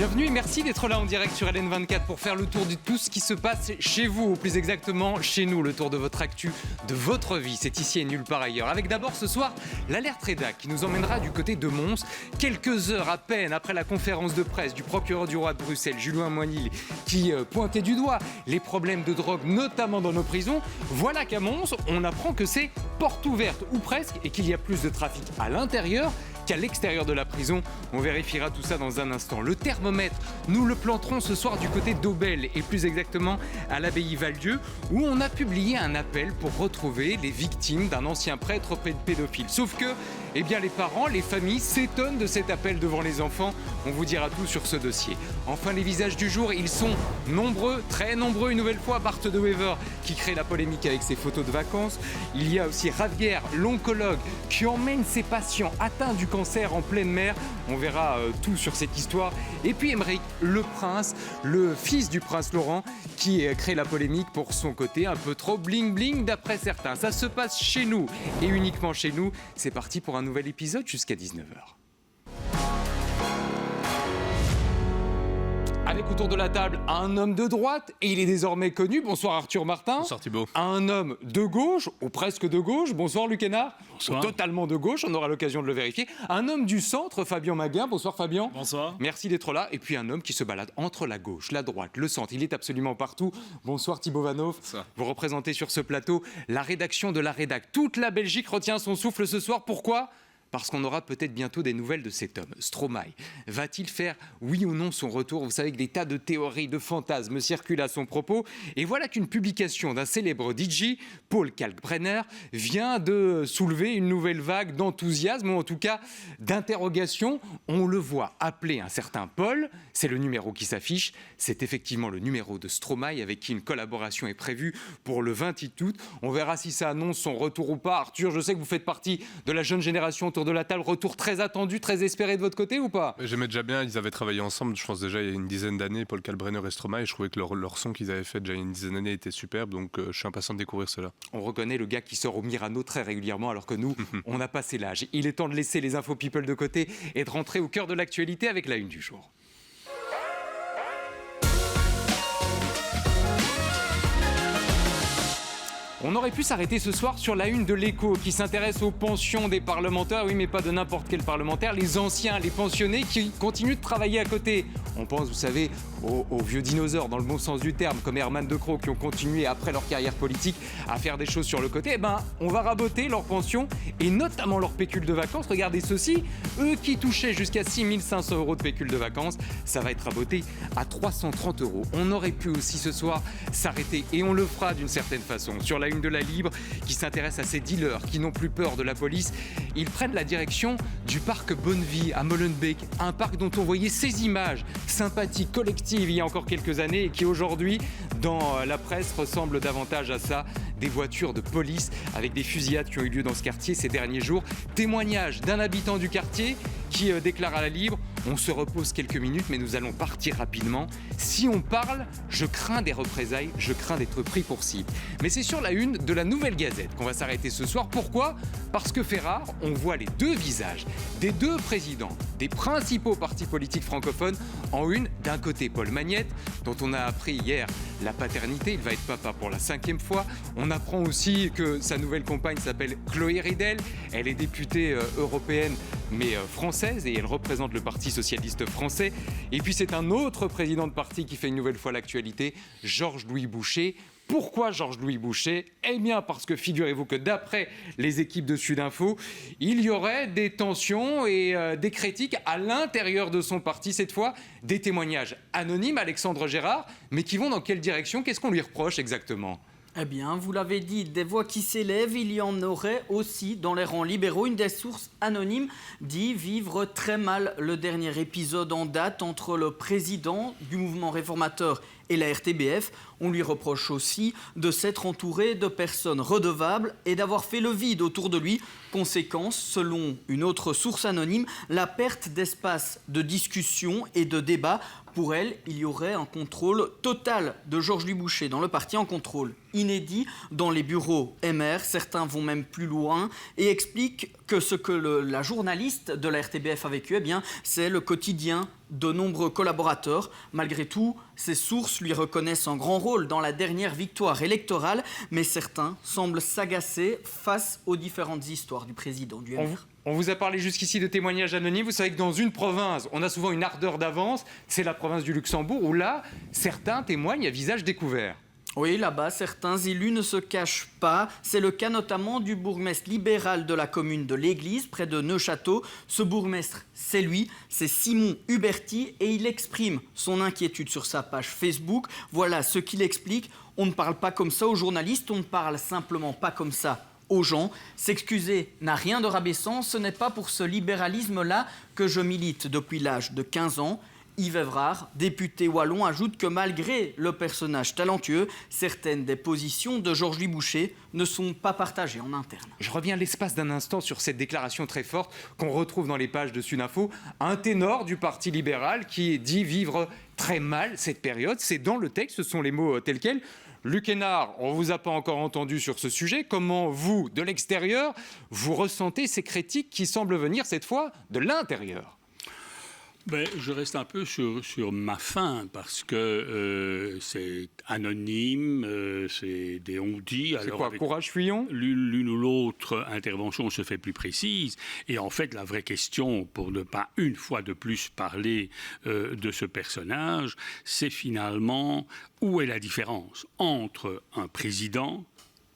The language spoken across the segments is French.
Bienvenue et merci d'être là en direct sur LN24 pour faire le tour de tout ce qui se passe chez vous, ou plus exactement chez nous, le tour de votre actu, de votre vie. C'est ici et nulle part ailleurs. Avec d'abord ce soir l'alerte rédac qui nous emmènera du côté de Mons, quelques heures à peine après la conférence de presse du procureur du roi de Bruxelles, Julien Moinil, qui pointait du doigt les problèmes de drogue, notamment dans nos prisons. Voilà qu'à Mons, on apprend que c'est porte ouverte, ou presque, et qu'il y a plus de trafic à l'intérieur qu'à l'extérieur de la prison. On vérifiera tout ça dans un instant. Le thermomètre, nous le planterons ce soir du côté d'Aubel et plus exactement à l'abbaye Val-Dieu où on a publié un appel pour retrouver les victimes d'un ancien prêtre pédophile. Sauf que, eh bien, les parents, les familles s'étonnent de cet appel devant les enfants. On vous dira tout sur ce dossier. Enfin, les visages du jour, ils sont nombreux, très nombreux une nouvelle fois. Bart de Wever qui crée la polémique avec ses photos de vacances. Il y a aussi Javier, l'oncologue, qui emmène ses patients atteints du cancer en pleine mer. On verra tout sur cette histoire. Et puis Émeric, le prince, le fils du prince Laurent, qui crée la polémique pour son côté un peu trop bling-bling d'après certains. Ça se passe chez nous et uniquement chez nous. C'est parti pour un nouvel épisode jusqu'à 19h. Avec autour de la table un homme de droite, et il est désormais connu. Bonsoir Arthur Martin. Bonsoir Thibault. Un homme de gauche, ou presque de gauche. Bonsoir Luc Hénard. Bonsoir. Totalement de gauche, on aura l'occasion de le vérifier. Un homme du centre, Fabien Maguin. Bonsoir Fabien. Bonsoir. Merci d'être là. Et puis un homme qui se balade entre la gauche, la droite, le centre. Il est absolument partout. Bonsoir Thibault Vanoff. Bonsoir. Vous représentez sur ce plateau la rédaction de la Rédac. Toute la Belgique retient son souffle ce soir. Pourquoi ? Parce qu'on aura peut-être bientôt des nouvelles de cet homme. Stromae va-t-il faire, oui ou non, son retour ? Vous savez que des tas de théories, de fantasmes circulent à son propos. Et voilà qu'une publication d'un célèbre DJ, Paul Kalkbrenner, vient de soulever une nouvelle vague d'enthousiasme, ou en tout cas d'interrogation. On le voit appeler un certain Paul, c'est le numéro qui s'affiche. C'est effectivement le numéro de Stromae avec qui une collaboration est prévue pour le 28 août. On verra si ça annonce son retour ou pas. Arthur, je sais que vous faites partie de la jeune génération autour de la table, retour très attendu, très espéré de votre côté ou pas ? J'aimais déjà bien, ils avaient travaillé ensemble, je pense déjà il y a une dizaine d'années, Paul Kalkbrenner et Stromae, et je trouvais que leur son qu'ils avaient fait déjà il y a une dizaine d'années était superbe, donc je suis impatient de découvrir cela. On reconnaît le gars qui sort au Myrano très régulièrement, alors que nous, on a passé l'âge. Il est temps de laisser les infos people de côté et de rentrer au cœur de l'actualité avec la une du jour. On aurait pu s'arrêter ce soir sur la une de l'Écho qui s'intéresse aux pensions des parlementaires. Oui, mais pas de n'importe quel parlementaire, les anciens, les pensionnés qui continuent de travailler à côté. On pense, vous savez, aux vieux dinosaures dans le bon sens du terme, comme Herman de Croo, qui ont continué après leur carrière politique à faire des choses sur le côté. Eh ben, on va raboter leurs pensions et notamment leur pécule de vacances. Regardez ceci, eux qui touchaient jusqu'à 6 500 € de pécule de vacances, ça va être raboté à 330 €. On aurait pu aussi ce soir s'arrêter, et on le fera d'une certaine façon, sur la une de la Libre qui s'intéresse à ces dealers qui n'ont plus peur de la police. Ils prennent la direction du parc Bonnevie à Molenbeek, un parc dont on voyait ces images sympathiques, collectives il y a encore quelques années et qui aujourd'hui dans la presse ressemble davantage à ça, des voitures de police avec des fusillades qui ont eu lieu dans ce quartier ces derniers jours. Témoignage d'un habitant du quartier qui déclare à la Libre: on se repose quelques minutes mais nous allons partir rapidement. Si on parle, je crains des représailles, je crains d'être pris pour cible. Mais c'est sur la une de la Nouvelle Gazette qu'on va s'arrêter ce soir. Pourquoi ? Parce que fait rare, on voit les deux visages des deux présidents des principaux partis politiques francophones en une. D'un côté, Paul Magnette, dont on a appris hier la paternité, il va être papa pour la 5e fois. On apprend aussi que sa nouvelle compagne s'appelle Chloé Ridel. Elle est députée européenne mais française et elle représente le Parti socialiste français. Et puis c'est un autre président de parti qui fait une nouvelle fois l'actualité, Georges-Louis Boucher. Pourquoi Georges-Louis Boucher ? Eh bien parce que figurez-vous que d'après les équipes de Sudinfo, il y aurait des tensions et des critiques à l'intérieur de son parti. Cette fois, des témoignages anonymes, Alexandre Gérard, mais qui vont dans quelle direction ? Qu'est-ce qu'on lui reproche exactement ? Eh bien, vous l'avez dit, des voix qui s'élèvent, il y en aurait aussi dans les rangs libéraux. Une des sources anonymes dit vivre très mal le dernier épisode en date entre le président du mouvement réformateur et la RTBF. On lui reproche aussi de s'être entouré de personnes redevables et d'avoir fait le vide autour de lui. Conséquence, selon une autre source anonyme, la perte d'espace de discussion et de débat Pour elle, il y aurait un contrôle total de Georges-Louis Boucher dans le parti, un contrôle inédit dans les bureaux MR. Certains vont même plus loin et expliquent que ce que la journaliste de la RTBF a vécu, c'est le quotidien de nombreux collaborateurs. Malgré tout, ses sources lui reconnaissent un grand rôle dans la dernière victoire électorale, mais certains semblent s'agacer face aux différentes histoires du président du MR. On vous a parlé jusqu'ici de témoignages anonymes. Vous savez que dans une province, on a souvent une ardeur d'avance. C'est la province du Luxembourg où là, certains témoignent à visage découvert. Oui, là-bas, certains élus ne se cachent pas. C'est le cas notamment du bourgmestre libéral de la commune de l'Église, près de Neuchâteau. Ce bourgmestre, c'est lui, c'est Simon Huberti, et il exprime son inquiétude sur sa page Facebook. Voilà ce qu'il explique. On ne parle pas comme ça aux journalistes, on ne parle simplement pas comme ça aux gens. S'excuser n'a rien de rabaissant, ce n'est pas pour ce libéralisme-là que je milite depuis l'âge de 15 ans. Yves Evrard, député wallon, ajoute que malgré le personnage talentueux, certaines des positions de Georges-Louis Boucher ne sont pas partagées en interne. Je reviens l'espace d'un instant sur cette déclaration très forte qu'on retrouve dans les pages de Sunafo. Un ténor du Parti libéral qui dit vivre très mal cette période. C'est dans le texte, ce sont les mots tels quels. Luc Hénard, on ne vous a pas encore entendu sur ce sujet. Comment vous, de l'extérieur, vous ressentez ces critiques qui semblent venir cette fois de l'intérieur ? Je reste un peu sur ma faim parce que c'est anonyme, c'est des on-dit. C'est quoi, Courage Fillon ? L'une ou l'autre intervention se fait plus précise. Et en fait, la vraie question, pour ne pas une fois de plus parler de ce personnage, c'est finalement où est la différence entre un président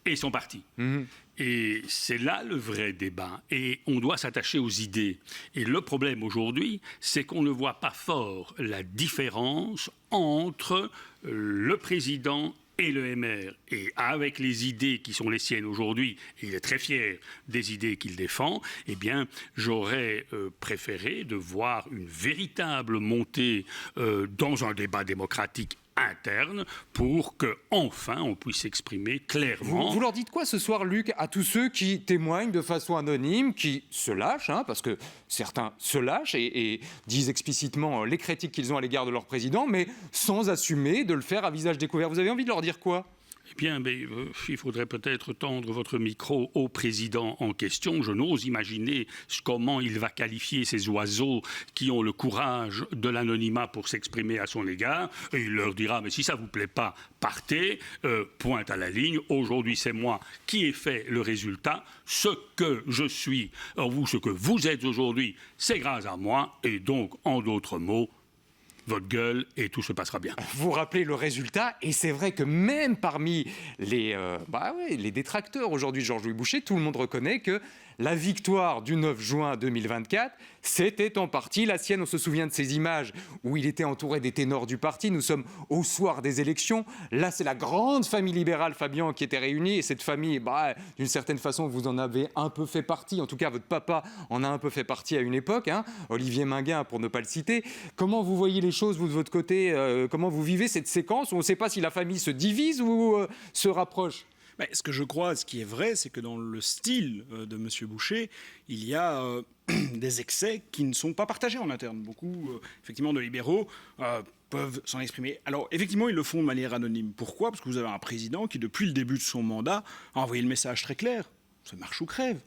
et son parti. Et c'est là le vrai débat. Et on doit s'attacher aux idées. Et le problème aujourd'hui, c'est qu'on ne voit pas fort la différence entre le président et le MR. Et avec les idées qui sont les siennes aujourd'hui, et il est très fier des idées qu'il défend, j'aurais préféré de voir une véritable montée dans un débat démocratique interne pour qu'enfin on puisse s'exprimer clairement. Vous leur dites quoi ce soir, Luc, à tous ceux qui témoignent de façon anonyme, qui se lâchent, parce que certains se lâchent et disent explicitement les critiques qu'ils ont à l'égard de leur président, mais sans assumer de le faire à visage découvert. Vous avez envie de leur dire quoi ? Il faudrait peut-être tendre votre micro au président en question. Je n'ose imaginer comment il va qualifier ces oiseaux qui ont le courage de l'anonymat pour s'exprimer à son égard. Et il leur dira, mais si ça ne vous plaît pas, partez, pointe à la ligne. Aujourd'hui, c'est moi qui ai fait le résultat. Ce que je suis, ce que vous êtes aujourd'hui, c'est grâce à moi. Et donc, en d'autres mots, votre gueule et tout se passera bien. Vous rappelez le résultat, et c'est vrai que même parmi les détracteurs aujourd'hui de Georges-Louis Boucher, tout le monde reconnaît que la victoire du 9 juin 2024, c'était en partie la sienne. On se souvient de ces images où il était entouré des ténors du parti. Nous sommes au soir des élections. Là, c'est la grande famille libérale, Fabien, qui était réunie. Et cette famille, d'une certaine façon, vous en avez un peu fait partie. En tout cas, votre papa en a un peu fait partie à une époque. Olivier Minguin, pour ne pas le citer. Comment vous voyez les choses, vous, de votre côté ? Comment vous vivez cette séquence où on ne sait pas si la famille se divise ou se rapproche ? Ce que je crois, ce qui est vrai, c'est que dans le style de M. Boucher, il y a des excès qui ne sont pas partagés en interne. Beaucoup, effectivement, de libéraux peuvent s'en exprimer. Alors, effectivement, ils le font de manière anonyme. Pourquoi ? Parce que vous avez un président qui, depuis le début de son mandat, a envoyé le message très clair. C'est marche ou crève.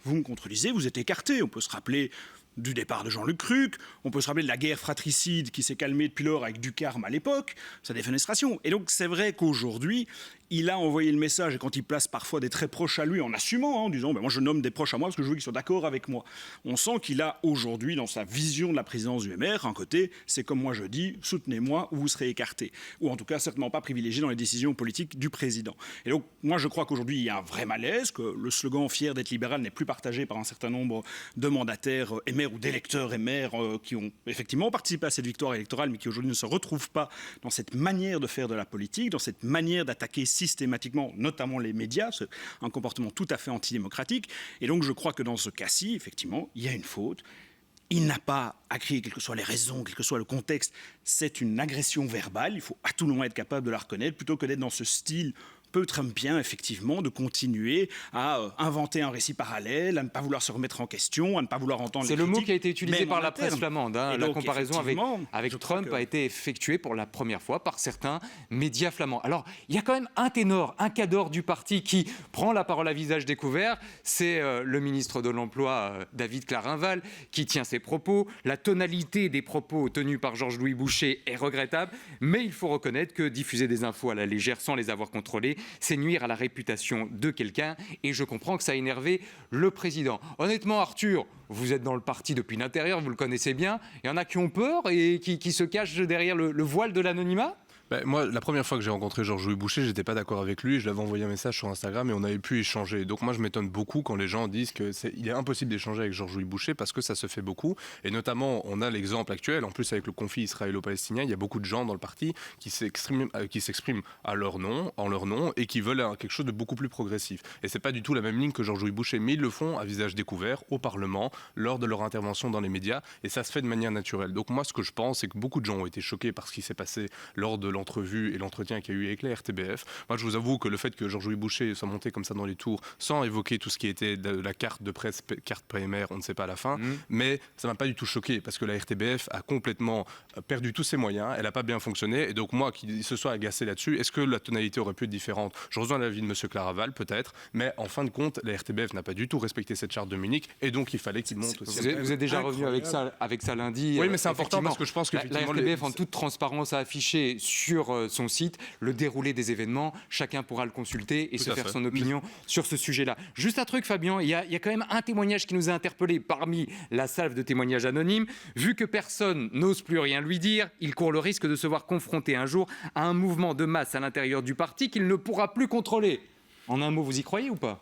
Vous me contredisez, vous êtes écarté. On peut se rappeler du départ de Jean-Luc Cruc, on peut se rappeler de la guerre fratricide qui s'est calmée depuis lors avec Ducarme à l'époque, sa défenestration. Et donc c'est vrai qu'aujourd'hui, il a envoyé le message, et quand il place parfois des très proches à lui, en assumant, en disant moi je nomme des proches à moi parce que je veux qu'ils soient d'accord avec moi. On sent qu'il a aujourd'hui, dans sa vision de la présidence du MR, un côté, c'est comme moi je dis, soutenez-moi ou vous serez écarté. Ou en tout cas, certainement pas privilégié dans les décisions politiques du président. Et donc, moi je crois qu'aujourd'hui, il y a un vrai malaise, que le slogan « fier d'être libéral » n'est plus partagé par un certain nombre de mandataires MR ou d'électeurs MR qui ont effectivement participé à cette victoire électorale, mais qui aujourd'hui ne se retrouvent pas dans cette manière de faire de la politique, dans cette manière d'attaquer systématiquement, notamment les médias. C'est un comportement tout à fait antidémocratique. Et donc, je crois que dans ce cas-ci, effectivement, il y a une faute. Il n'a pas à crier, quelles que soient les raisons, quel que soit le contexte. C'est une agression verbale. Il faut à tout le monde être capable de la reconnaître, plutôt que d'être dans ce style peu trumpien, effectivement, de continuer à inventer un récit parallèle, à ne pas vouloir se remettre en question, à ne pas vouloir entendre C'est les le mot critiques, qui a été utilisé même par en la interne. presse flamande. Hein. Et La donc, comparaison avec je crois Trump que- a été effectuée pour la première fois par certains médias flamands. Alors, il y a quand même un ténor, un cadre du parti qui prend la parole à visage découvert. C'est le ministre de l'Emploi, David Clarinval, qui tient ses propos. La tonalité des propos tenus par Georges-Louis Boucher est regrettable, mais il faut reconnaître que diffuser des infos à la légère sans les avoir contrôlées, c'est nuire à la réputation de quelqu'un. Et je comprends que ça a énervé le président. Honnêtement, Arthur, vous êtes dans le parti depuis l'intérieur, vous le connaissez bien. Il y en a qui ont peur et qui se cachent derrière le voile de l'anonymat. Moi, la première fois que j'ai rencontré Georges-Louis Boucher, j'étais pas d'accord avec lui. Je l'avais envoyé un message sur Instagram et on avait pu échanger. Donc moi, je m'étonne beaucoup quand les gens disent qu'il est impossible d'échanger avec Georges-Louis Boucher parce que ça se fait beaucoup. Et notamment, on a l'exemple actuel. En plus, avec le conflit israélo-palestinien, il y a beaucoup de gens dans le parti qui s'expriment en leur nom et qui veulent quelque chose de beaucoup plus progressif. Et c'est pas du tout la même ligne que Georges-Louis Boucher, mais ils le font à visage découvert au Parlement lors de leur intervention dans les médias et ça se fait de manière naturelle. Donc moi, ce que je pense, c'est que beaucoup de gens ont été choqués par ce qui s'est passé lors de l'entrevue et l'entretien qu'il y a eu avec la RTBF. Moi, je vous avoue que le fait que Georges-Louis Boucher soit monté comme ça dans les tours, sans évoquer tout ce qui était de la carte de presse, carte primaire, on ne sait pas à la fin, mais ça m'a pas du tout choqué, parce que la RTBF a complètement perdu tous ses moyens, elle n'a pas bien fonctionné, et donc moi, qui se soit agacé là-dessus, est-ce que la tonalité aurait pu être différente? Je rejoins l'avis de M. Claraval, peut-être, mais en fin de compte, la RTBF n'a pas du tout respecté cette charte de Munich, et donc il fallait qu'il monte aussi. Vous êtes déjà revenu avec ça lundi. Oui, mais c'est important parce que je pense que la RTBF, en toute transparence, a affiché sur son site le déroulé des événements. Chacun pourra le consulter et se faire son opinion sur ce sujet-là. Juste un truc, Fabien, il y a quand même un témoignage qui nous a interpellés parmi la salve de témoignages anonymes. Vu que personne n'ose plus rien lui dire, il court le risque de se voir confronté un jour à un mouvement de masse à l'intérieur du parti qu'il ne pourra plus contrôler. En un mot, vous y croyez ou pas ?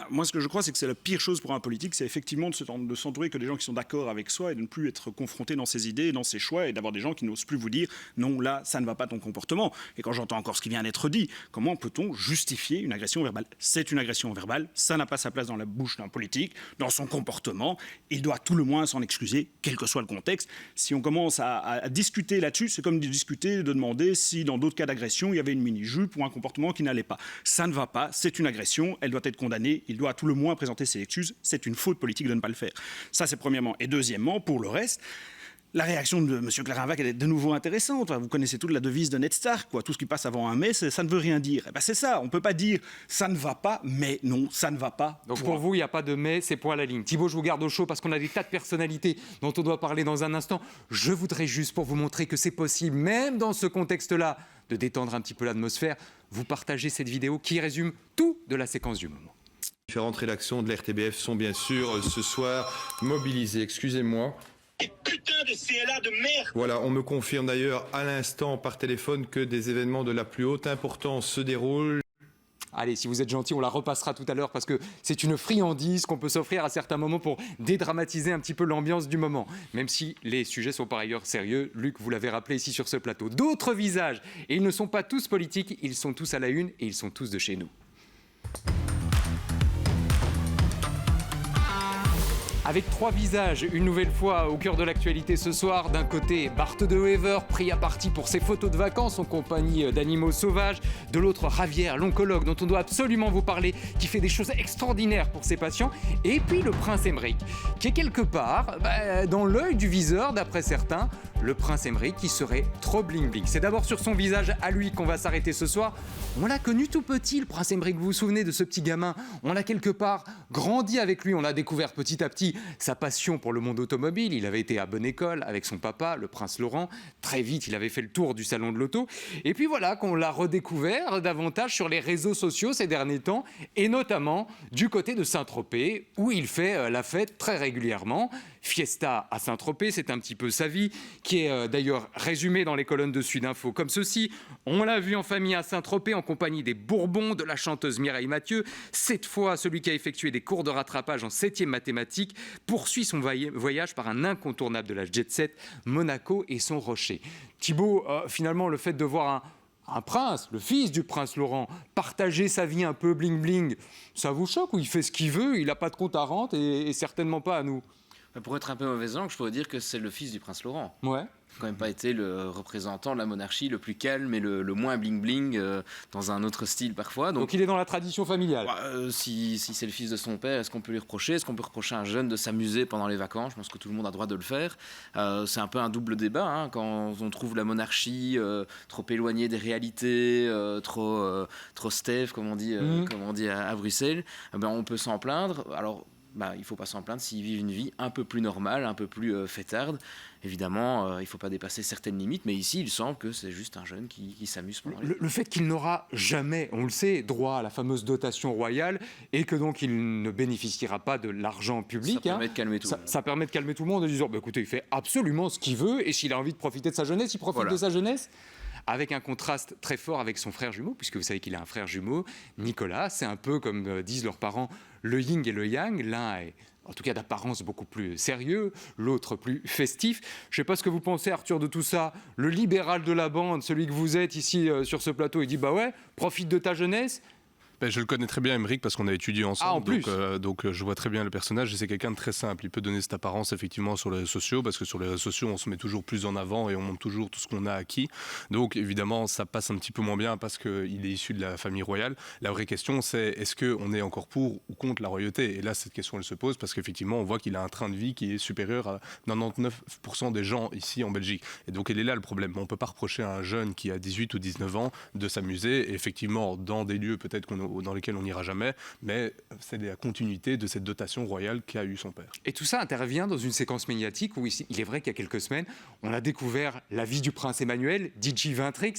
Moi, ce que je crois, c'est que c'est la pire chose pour un politique, c'est effectivement de s'entourer que des gens qui sont d'accord avec soi et de ne plus être confrontés dans ses idées, dans ses choix, et d'avoir des gens qui n'osent plus vous dire « non, là, ça ne va pas ton comportement ». Et quand j'entends encore ce qui vient d'être dit, comment peut-on justifier une agression verbale ? C'est une agression verbale, ça n'a pas sa place dans la bouche d'un politique, dans son comportement, il doit tout le moins s'en excuser, quel que soit le contexte. Si on commence à discuter là-dessus, c'est comme de discuter, de demander si dans d'autres cas d'agression, il y avait une mini-jupe ou un comportement qui n'allait pas. Ça ne va pas, c'est une agression, elle doit être condamnée. Il doit à tout le moins présenter ses excuses. C'est une faute politique de ne pas le faire. Ça, c'est premièrement. Et deuxièmement, pour le reste, la réaction de M. Clarinvac est de nouveau intéressante. Vous connaissez toute la devise de Ned Stark, quoi. Tout ce qui passe avant un mais, ça ne veut rien dire. C'est ça. On ne peut pas dire ça ne va pas, mais non, ça ne va pas. Donc pour vous, il n'y a pas de mais, c'est point à la ligne. Thibaut, je vous garde au chaud parce qu'on a des tas de personnalités dont on doit parler dans un instant. Je voudrais juste, pour vous montrer que c'est possible, même dans ce contexte-là, de détendre un petit peu l'atmosphère, vous partagez cette vidéo qui résume tout de la séquence du moment. Différentes rédactions de l'RTBF sont bien sûr ce soir mobilisées. Excusez-moi. Et putain de CLA de merde! Voilà, on me confirme d'ailleurs à l'instant par téléphone que des événements de la plus haute importance se déroulent. Allez, si vous êtes gentil, on la repassera tout à l'heure parce que c'est une friandise qu'on peut s'offrir à certains moments pour dédramatiser un petit peu l'ambiance du moment. Même si les sujets sont par ailleurs sérieux, Luc, vous l'avez rappelé ici sur ce plateau. D'autres visages, et ils ne sont pas tous politiques, ils sont tous à la une et ils sont tous de chez nous. Avec trois visages, une nouvelle fois au cœur de l'actualité ce soir. D'un côté, Bart de Wever, pris à partie pour ses photos de vacances en compagnie d'animaux sauvages. De l'autre, Javier, l'oncologue dont on doit absolument vous parler, qui fait des choses extraordinaires pour ses patients. Et puis le prince Emmerich, qui est quelque part dans l'œil du viseur, d'après certains. Le prince Emmerich qui serait trop bling-bling. C'est d'abord sur son visage à lui qu'on va s'arrêter ce soir. On l'a connu tout petit, le prince Emmerich. Vous vous souvenez de ce petit gamin? On l'a quelque part grandi avec lui. On a découvert petit à petit sa passion pour le monde automobile. Il avait été à bonne école avec son papa, le prince Laurent. Très vite, il avait fait le tour du salon de l'auto. Et puis voilà qu'on l'a redécouvert davantage sur les réseaux sociaux ces derniers temps, et notamment du côté de Saint-Tropez, où il fait la fête très régulièrement. Fiesta à Saint-Tropez, c'est un petit peu sa vie, qui est d'ailleurs résumée dans les colonnes de Sud Info comme ceci. On l'a vu en famille à Saint-Tropez en compagnie des Bourbons, de la chanteuse Mireille Mathieu. Cette fois, celui qui a effectué des cours de rattrapage en 7e mathématiques poursuit son voyage par un incontournable de la jet-set, Monaco et son rocher. Thibaut, finalement, le fait de voir un prince, le fils du prince Laurent, partager sa vie un peu bling-bling, ça vous choque ou il fait ce qu'il veut, il n'a pas de compte à rendre et certainement pas à nous? Pour être un peu mauvais langue, je pourrais dire que c'est le fils du prince Laurent. Ouais. quand même pas été le représentant de la monarchie le plus calme et le moins bling-bling, dans un autre style parfois. Donc il est dans la tradition familiale. Si c'est le fils de son père, est-ce qu'on peut lui reprocher ? Est-ce qu'on peut reprocher à un jeune de s'amuser pendant les vacances ? Je pense que tout le monde a le droit de le faire. C'est un peu un double débat, hein, quand on trouve la monarchie trop éloignée des réalités, trop Steve, comme on dit à Bruxelles. On peut s'en plaindre. Alors, il ne faut pas s'en plaindre s'ils vivent une vie un peu plus normale, un peu plus fêtarde. Évidemment, il ne faut pas dépasser certaines limites, mais ici, il semble que c'est juste un jeune qui s'amuse pendant le fait qu'il n'aura jamais, on le sait, droit à la fameuse dotation royale et que donc il ne bénéficiera pas de l'argent public, ça permet de calmer tout le monde. Ça permet de calmer tout le monde en disant écoutez, il fait absolument ce qu'il veut et s'il a envie de profiter de sa jeunesse, il profite de sa jeunesse. Avec un contraste très fort avec son frère jumeau, puisque vous savez qu'il a un frère jumeau, Nicolas. C'est un peu comme disent leurs parents, le yin et le yang. L'un est, en tout cas d'apparence, beaucoup plus sérieux, l'autre plus festif. Je ne sais pas ce que vous pensez, Arthur, de tout ça. Le libéral de la bande, celui que vous êtes ici sur ce plateau, il dit profite de ta jeunesse. Je le connais très bien, Aymeric, parce qu'on a étudié ensemble. Donc je vois très bien le personnage et c'est quelqu'un de très simple. Il peut donner cette apparence effectivement sur les réseaux sociaux, parce que sur les réseaux sociaux, on se met toujours plus en avant et on montre toujours tout ce qu'on a acquis. Donc évidemment, ça passe un petit peu moins bien parce qu'il est issu de la famille royale. La vraie question, c'est est-ce qu'on est encore pour ou contre la royauté ? Et là, cette question, elle se pose parce qu'effectivement, on voit qu'il a un train de vie qui est supérieur à 99% des gens ici en Belgique. Et donc, il est là le problème. On ne peut pas reprocher à un jeune qui a 18 ou 19 ans de s'amuser, et effectivement, dans des lieux peut-être dans lesquels on n'ira jamais, mais c'est la continuité de cette dotation royale qu'a eu son père. Et tout ça intervient dans une séquence médiatique où il est vrai qu'il y a quelques semaines, on a découvert la vie du prince Emmanuel, DJ Vintrix.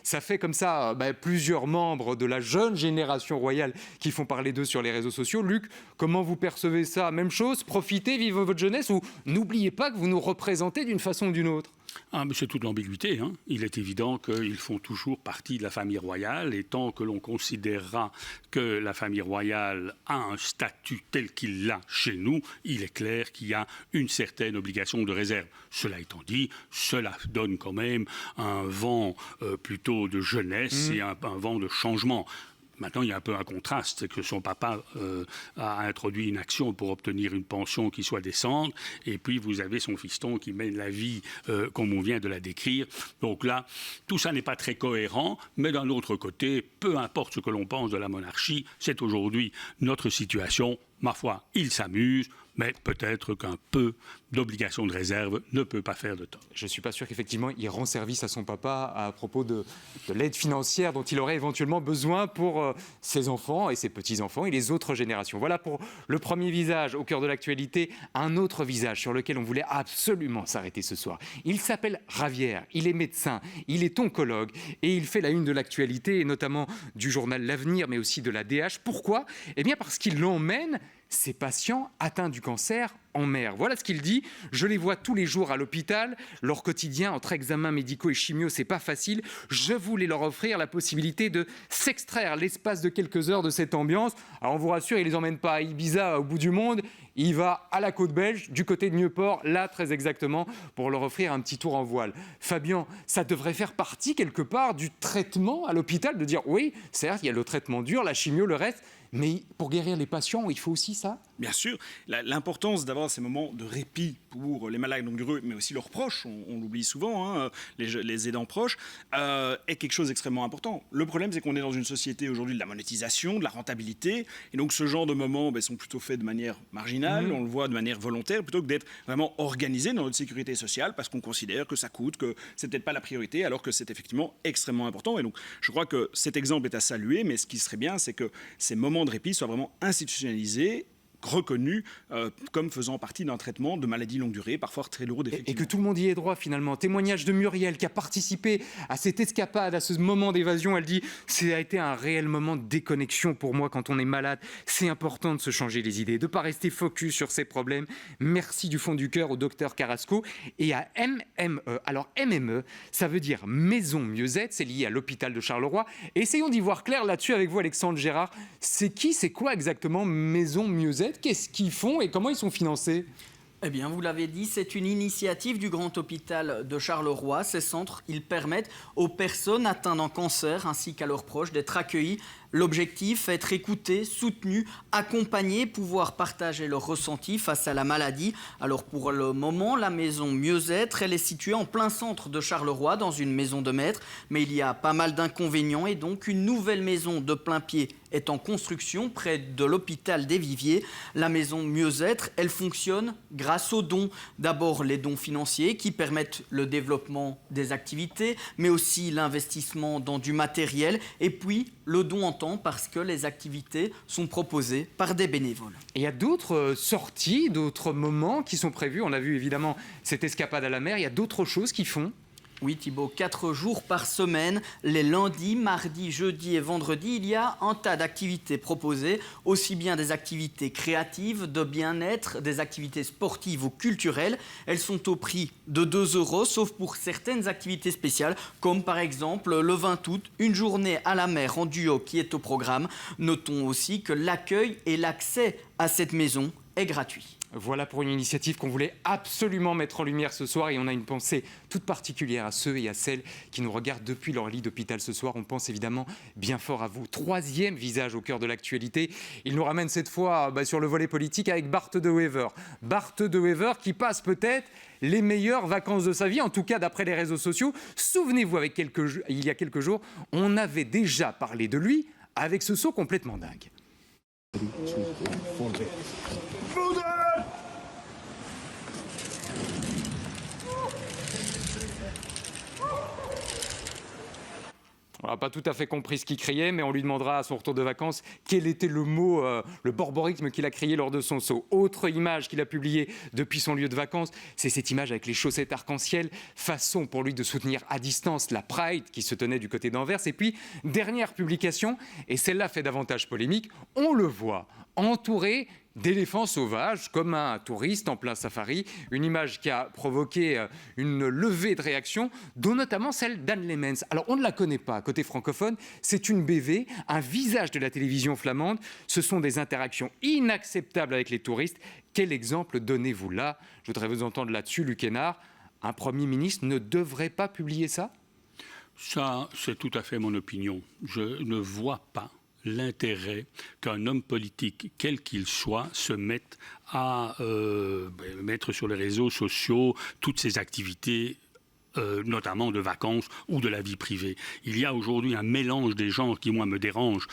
Ça fait comme ça plusieurs membres de la jeune génération royale qui font parler d'eux sur les réseaux sociaux. Luc, comment vous percevez ça ? Même chose, profitez, vivez votre jeunesse, ou n'oubliez pas que vous nous représentez d'une façon ou d'une autre ? Mais c'est toute l'ambiguïté. Il est évident qu'ils font toujours partie de la famille royale, et tant que l'on considérera que la famille royale a un statut tel qu'il l'a chez nous, il est clair qu'il y a une certaine obligation de réserve. Cela étant dit, cela donne quand même un vent plutôt de jeunesse et un vent de changement. Maintenant, il y a un peu un contraste, c'est que son papa a introduit une action pour obtenir une pension qui soit décente, et puis vous avez son fiston qui mène la vie comme on vient de la décrire. Donc là, tout ça n'est pas très cohérent, mais d'un autre côté, peu importe ce que l'on pense de la monarchie, c'est aujourd'hui notre situation. Ma foi, il s'amuse, mais peut-être qu'un peu d'obligation de réserve ne peut pas faire de tort. Je ne suis pas sûr qu'effectivement il rend service à son papa à propos de l'aide financière dont il aurait éventuellement besoin pour ses enfants et ses petits-enfants et les autres générations. Voilà pour le premier visage au cœur de l'actualité. Un autre visage sur lequel on voulait absolument s'arrêter ce soir. Il s'appelle Javier, il est médecin, il est oncologue et il fait la une de l'actualité et notamment du journal L'Avenir mais aussi de la DH. Pourquoi ? Parce qu'il emmène ces patients atteints du cancer en mer. Voilà ce qu'il dit. Je les vois tous les jours à l'hôpital. Leur quotidien entre examens médicaux et chimio, c'est pas facile. Je voulais leur offrir la possibilité de s'extraire l'espace de quelques heures de cette ambiance. Alors on vous rassure, il les emmène pas à Ibiza, au bout du monde. Il va à la côte belge, du côté de Nieuport, là très exactement, pour leur offrir un petit tour en voile. Fabien, ça devrait faire partie quelque part du traitement à l'hôpital, de dire oui, certes, il y a le traitement dur, la chimio, le reste, mais pour guérir les patients, il faut aussi ça ? Bien sûr, l'importance d'avoir ces moments de répit pour les malades longue durée, mais aussi leurs proches, on l'oublie souvent, les aidants proches, est quelque chose d'extrêmement important. Le problème, c'est qu'on est dans une société aujourd'hui de la monétisation, de la rentabilité, et donc ce genre de moments sont plutôt faits de manière marginale, on le voit de manière volontaire, plutôt que d'être vraiment organisés dans notre sécurité sociale, parce qu'on considère que ça coûte, que c'est peut-être pas la priorité, alors que c'est effectivement extrêmement important. Et donc, je crois que cet exemple est à saluer, mais ce qui serait bien, c'est que ces moments de répit soient vraiment institutionnalisés, reconnus comme faisant partie d'un traitement de maladies longue durée, parfois très lourdes, effectivement. Et que tout le monde y ait droit, finalement. Témoignage de Muriel, qui a participé à cette escapade, à ce moment d'évasion. Elle dit « Ça a été un réel moment de déconnexion pour moi quand on est malade. C'est important de se changer les idées, de ne pas rester focus sur ses problèmes. Merci du fond du cœur au docteur Carrasco. » Et à MME. Alors, MME, ça veut dire Maison Mieux-être. C'est lié à l'hôpital de Charleroi. Et essayons d'y voir clair là-dessus avec vous, Alexandre Gérard. C'est quoi exactement Maison Mieux-être ? Qu'est-ce qu'ils font et comment ils sont financés ? Eh bien, vous l'avez dit, c'est une initiative du Grand Hôpital de Charleroi. Ces centres, ils permettent aux personnes atteintes d'un cancer ainsi qu'à leurs proches d'être accueillis L'objectif, être écouté, soutenu, accompagné, pouvoir partager leurs ressentis face à la maladie. Alors pour le moment, la maison Mieux-être, elle est située en plein centre de Charleroi, dans une maison de maître. Mais il y a pas mal d'inconvénients et donc une nouvelle maison de plain-pied est en construction près de l'hôpital des Viviers. La maison Mieux-être, elle fonctionne grâce aux dons. D'abord les dons financiers qui permettent le développement des activités, mais aussi l'investissement dans du matériel et puis le don en temps parce que les activités sont proposées par des bénévoles. Et il y a d'autres sorties, d'autres moments qui sont prévus. On a vu évidemment cette escapade à la mer. Il y a d'autres choses qui font. Oui Thibaut, 4 jours par semaine, les lundis, mardis, jeudis et vendredis, il y a un tas d'activités proposées, aussi bien des activités créatives, de bien-être, des activités sportives ou culturelles. Elles sont au prix de 2 €, sauf pour certaines activités spéciales, comme par exemple le 20 août, une journée à la mer en duo qui est au programme. Notons aussi que l'accueil et l'accès à cette maison est gratuit. Voilà pour une initiative qu'on voulait absolument mettre en lumière ce soir et on a une pensée toute particulière à ceux et à celles qui nous regardent depuis leur lit d'hôpital ce soir. On pense évidemment bien fort à vous. 3e visage au cœur de l'actualité. Il nous ramène cette fois sur le volet politique avec Bart De Wever. Bart De Wever qui passe peut-être les meilleures vacances de sa vie, en tout cas d'après les réseaux sociaux. Souvenez-vous, il y a quelques jours, on avait déjà parlé de lui avec ce saut complètement dingue. On n'a pas tout à fait compris ce qu'il criait, mais on lui demandera à son retour de vacances quel était le mot, le borborygme qu'il a crié lors de son saut. Autre image qu'il a publiée depuis son lieu de vacances, c'est cette image avec les chaussettes arc-en-ciel, façon pour lui de soutenir à distance la Pride qui se tenait du côté d'Anvers. Et puis, dernière publication, et celle-là fait davantage polémique, on le voit entouré d'éléphants sauvages, comme un touriste en plein safari. Une image qui a provoqué une levée de réaction, dont notamment celle d'Anne Lemens. Alors, on ne la connaît pas côté francophone. C'est une BV, un visage de la télévision flamande. Ce sont des interactions inacceptables avec les touristes. Quel exemple donnez-vous là? Je voudrais vous entendre là-dessus, Luc Hénard. Un Premier ministre ne devrait pas publier ça? Ça, c'est tout à fait mon opinion. Je ne vois pas l'intérêt qu'un homme politique, quel qu'il soit, se mette à mettre sur les réseaux sociaux toutes ses activités, notamment de vacances ou de la vie privée. Il y a aujourd'hui un mélange des genres qui, moi, me dérange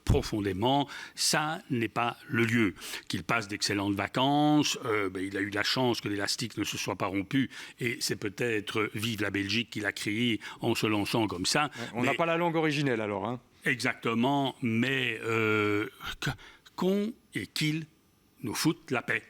profondément. Ça n'est pas le lieu. Qu'il passe d'excellentes vacances, il a eu la chance que l'élastique ne se soit pas rompu, et c'est peut-être Vive la Belgique qu'il a créé en se lançant comme ça. On n'a pas la langue originelle alors, hein. Exactement, mais qu'on et qu'ils nous foutent la paix.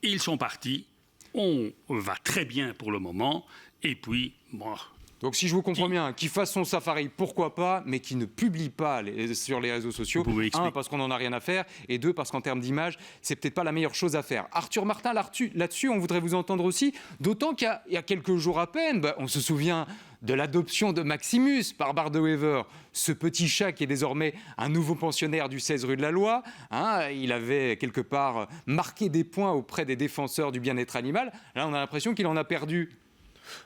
Ils sont partis, on va très bien pour le moment, et puis, moi... Donc si je vous comprends bien, qu'il fasse son safari, pourquoi pas, mais qu'il ne publie pas sur les réseaux sociaux. Un, parce qu'on n'en a rien à faire, et deux, parce qu'en termes d'image, c'est peut-être pas la meilleure chose à faire. Arthur Martin, là-dessus, on voudrait vous entendre aussi, d'autant qu'il y a quelques jours à peine, on se souvient de l'adoption de Maximus par Bart De Wever, ce petit chat qui est désormais un nouveau pensionnaire du 16 rue de la Loi. Il avait quelque part marqué des points auprès des défenseurs du bien-être animal. Là, on a l'impression qu'il en a perdu.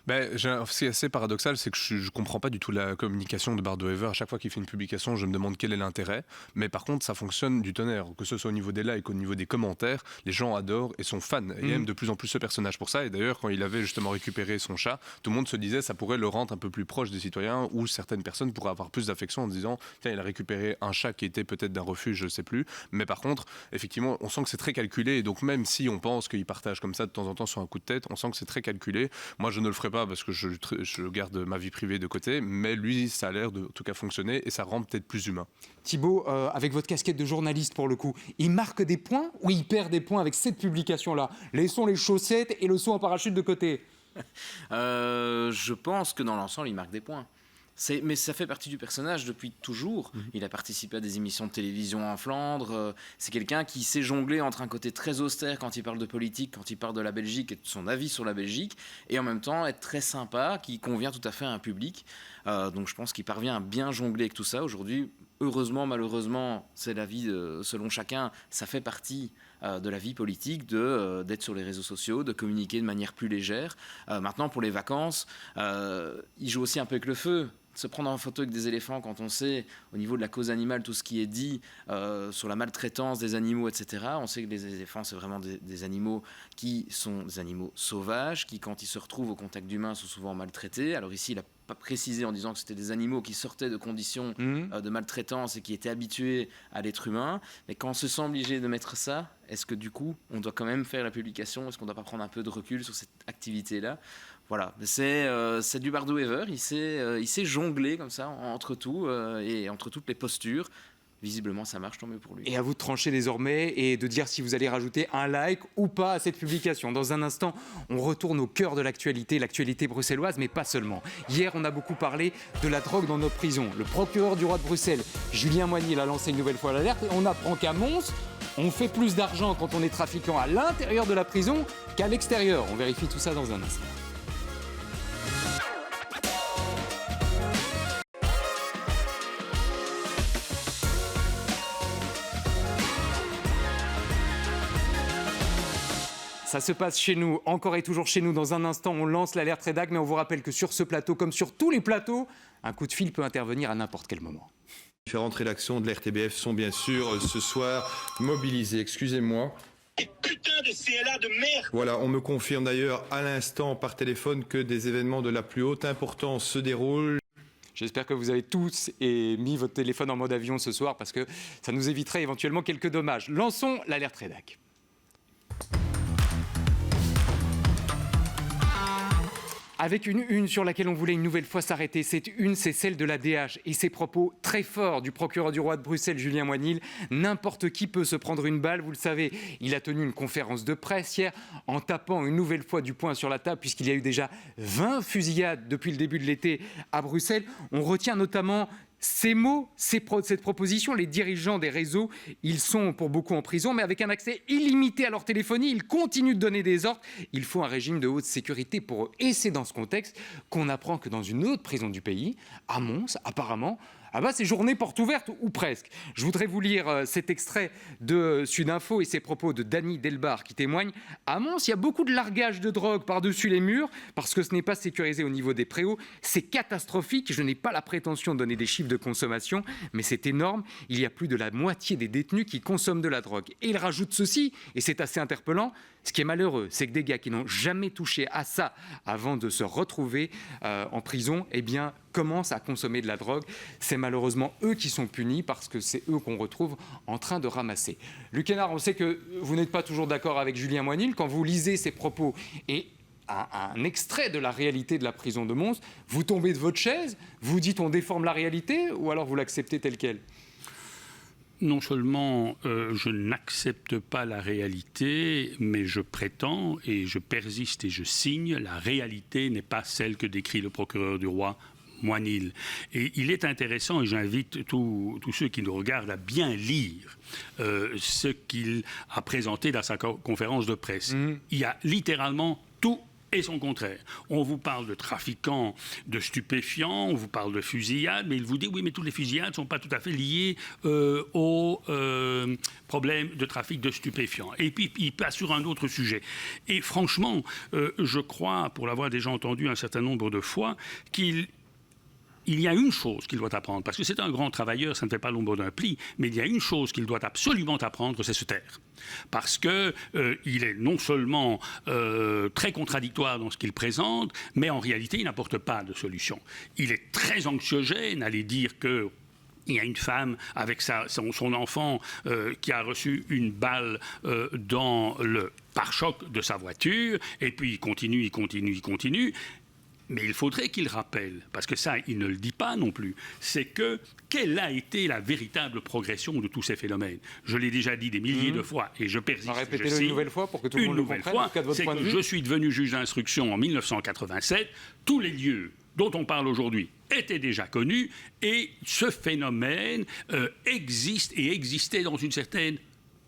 Ce qui est assez paradoxal, c'est que je ne comprends pas du tout la communication de Bart De Wever. À chaque fois qu'il fait une publication, je me demande quel est l'intérêt. Mais par contre, ça fonctionne du tonnerre. Que ce soit au niveau des likes, au niveau des commentaires, les gens adorent et sont fans et aiment de plus en plus ce personnage pour ça. Et d'ailleurs, quand il avait justement récupéré son chat, tout le monde se disait ça pourrait le rendre un peu plus proche des citoyens, ou certaines personnes pourraient avoir plus d'affection en disant tiens, il a récupéré un chat qui était peut-être d'un refuge, je ne sais plus. Mais par contre, effectivement, on sent que c'est très calculé. Et donc même si on pense qu'il partage comme ça de temps en temps sur un coup de tête, on sent que c'est très calculé. Moi, je ne le ferai pas parce que je garde ma vie privée de côté, mais lui, ça a l'air de, en tout cas, fonctionner et ça rend peut-être plus humain. Thibaut, avec votre casquette de journaliste pour le coup, il marque des points ou il perd des points avec cette publication-là? Laissons les chaussettes et le saut en parachute de côté. Je pense que dans l'ensemble, il marque des points. Mais ça fait partie du personnage depuis toujours. Il a participé à des émissions de télévision en Flandre. C'est quelqu'un qui sait jongler entre un côté très austère quand il parle de politique, quand il parle de la Belgique et de son avis sur la Belgique, et en même temps être très sympa, qui convient tout à fait à un public. Donc je pense qu'il parvient à bien jongler avec tout ça. Aujourd'hui, heureusement, malheureusement, c'est la vie selon chacun. Ça fait partie de la vie politique d'être sur les réseaux sociaux, de communiquer de manière plus légère. Maintenant, pour les vacances, ils jouent aussi un peu avec le feu. Se prendre en photo avec des éléphants quand on sait, au niveau de la cause animale, tout ce qui est dit sur la maltraitance des animaux, etc. On sait que les éléphants, c'est vraiment des animaux qui sont des animaux sauvages, qui, quand ils se retrouvent au contact d'humains, sont souvent maltraités. Alors ici, il n'a pas précisé en disant que c'était des animaux qui sortaient de conditions de maltraitance et qui étaient habitués à l'être humain. Mais quand on se sent obligé de mettre ça, est-ce que du coup, on doit quand même faire la publication? Est-ce qu'on ne doit pas prendre un peu de recul sur cette activité-là? Voilà, c'est du Bardou Ever, il sait jongler comme ça entre tout et entre toutes les postures. Visiblement, ça marche, tant mieux pour lui. Et à vous de trancher désormais et de dire si vous allez rajouter un like ou pas à cette publication. Dans un instant, on retourne au cœur de l'actualité bruxelloise, mais pas seulement. Hier, on a beaucoup parlé de la drogue dans nos prisons. Le procureur du roi de Bruxelles, Julien Moignil, a lancé une nouvelle fois l'alerte et on apprend qu'à Mons, on fait plus d'argent quand on est trafiquant à l'intérieur de la prison qu'à l'extérieur. On vérifie tout ça dans un instant. Ça se passe chez nous, encore et toujours chez nous. Dans un instant, on lance l'alerte rédac, mais on vous rappelle que sur ce plateau, comme sur tous les plateaux, un coup de fil peut intervenir à n'importe quel moment. Différentes rédactions de l'RTBF sont bien sûr ce soir mobilisées. Excusez-moi. Et putain de CLA de merde. Voilà, on me confirme d'ailleurs à l'instant par téléphone que des événements de la plus haute importance se déroulent. J'espère que vous avez tous mis votre téléphone en mode avion ce soir parce que ça nous éviterait éventuellement quelques dommages. Lançons l'alerte rédac. Avec une une sur laquelle on voulait une nouvelle fois s'arrêter. Cette une, c'est celle de la DH et ses propos très forts du procureur du roi de Bruxelles, Julien Moignil. N'importe qui peut se prendre une balle, vous le savez. Il a tenu une conférence de presse hier en tapant une nouvelle fois du poing sur la table puisqu'il y a eu déjà 20 fusillades depuis le début de l'été à Bruxelles. On retient notamment ces mots, cette proposition, les dirigeants des réseaux, ils sont pour beaucoup en prison, mais avec un accès illimité à leur téléphonie, ils continuent de donner des ordres. Il faut un régime de haute sécurité pour eux. Et c'est dans ce contexte qu'on apprend que dans une autre prison du pays, à Mons, apparemment, c'est journée porte ouverte, ou presque. Je voudrais vous lire cet extrait de Sudinfo et ces propos de Dany Delbar qui témoigne. À Mons, il y a beaucoup de largage de drogue par-dessus les murs parce que ce n'est pas sécurisé au niveau des préaux. C'est catastrophique. Je n'ai pas la prétention de donner des chiffres de consommation, mais c'est énorme. Il y a plus de la moitié des détenus qui consomment de la drogue. Et il rajoute ceci, et c'est assez interpellant. Ce qui est malheureux, c'est que des gars qui n'ont jamais touché à ça avant de se retrouver en prison, commencent à consommer de la drogue. C'est malheureusement eux qui sont punis parce que c'est eux qu'on retrouve en train de ramasser. Luc Hénard, on sait que vous n'êtes pas toujours d'accord avec Julien Moignil. Quand vous lisez ses propos et un extrait de la réalité de la prison de Mons, vous tombez de votre chaise, vous dites on déforme la réalité ou alors vous l'acceptez telle qu'elle ? Non seulement je n'accepte pas la réalité, mais je prétends et je persiste et je signe, la réalité n'est pas celle que décrit le procureur du roi Moignil. Et il est intéressant, et j'invite tous ceux qui nous regardent à bien lire ce qu'il a présenté dans sa conférence de presse. Il y a littéralement tout et son contraire. On vous parle de trafiquants de stupéfiants, on vous parle de fusillades, mais il vous dit oui, mais toutes les fusillades ne sont pas tout à fait liées au problème de trafic de stupéfiants. Et puis il passe sur un autre sujet. Et franchement, je crois, pour l'avoir déjà entendu un certain nombre de fois, qu'il y a une chose qu'il doit apprendre, parce que c'est un grand travailleur, ça ne fait pas l'ombre d'un pli, mais il y a une chose qu'il doit absolument apprendre, c'est se taire. Parce qu'il est non seulement très contradictoire dans ce qu'il présente, mais en réalité, il n'apporte pas de solution. Il est très anxiogène, aller dire que il y a une femme avec son enfant qui a reçu une balle dans le pare-choc de sa voiture, et puis il continue. Mais il faudrait qu'il rappelle, parce que ça, il ne le dit pas non plus, c'est que quelle a été la véritable progression de tous ces phénomènes ? Je l'ai déjà dit des milliers de fois, et je persiste. Répétez-le une nouvelle fois pour que tout le monde le comprenne. C'est que je suis devenu juge d'instruction en 1987. Tous les lieux dont on parle aujourd'hui étaient déjà connus, et ce phénomène existe et existait dans une certaine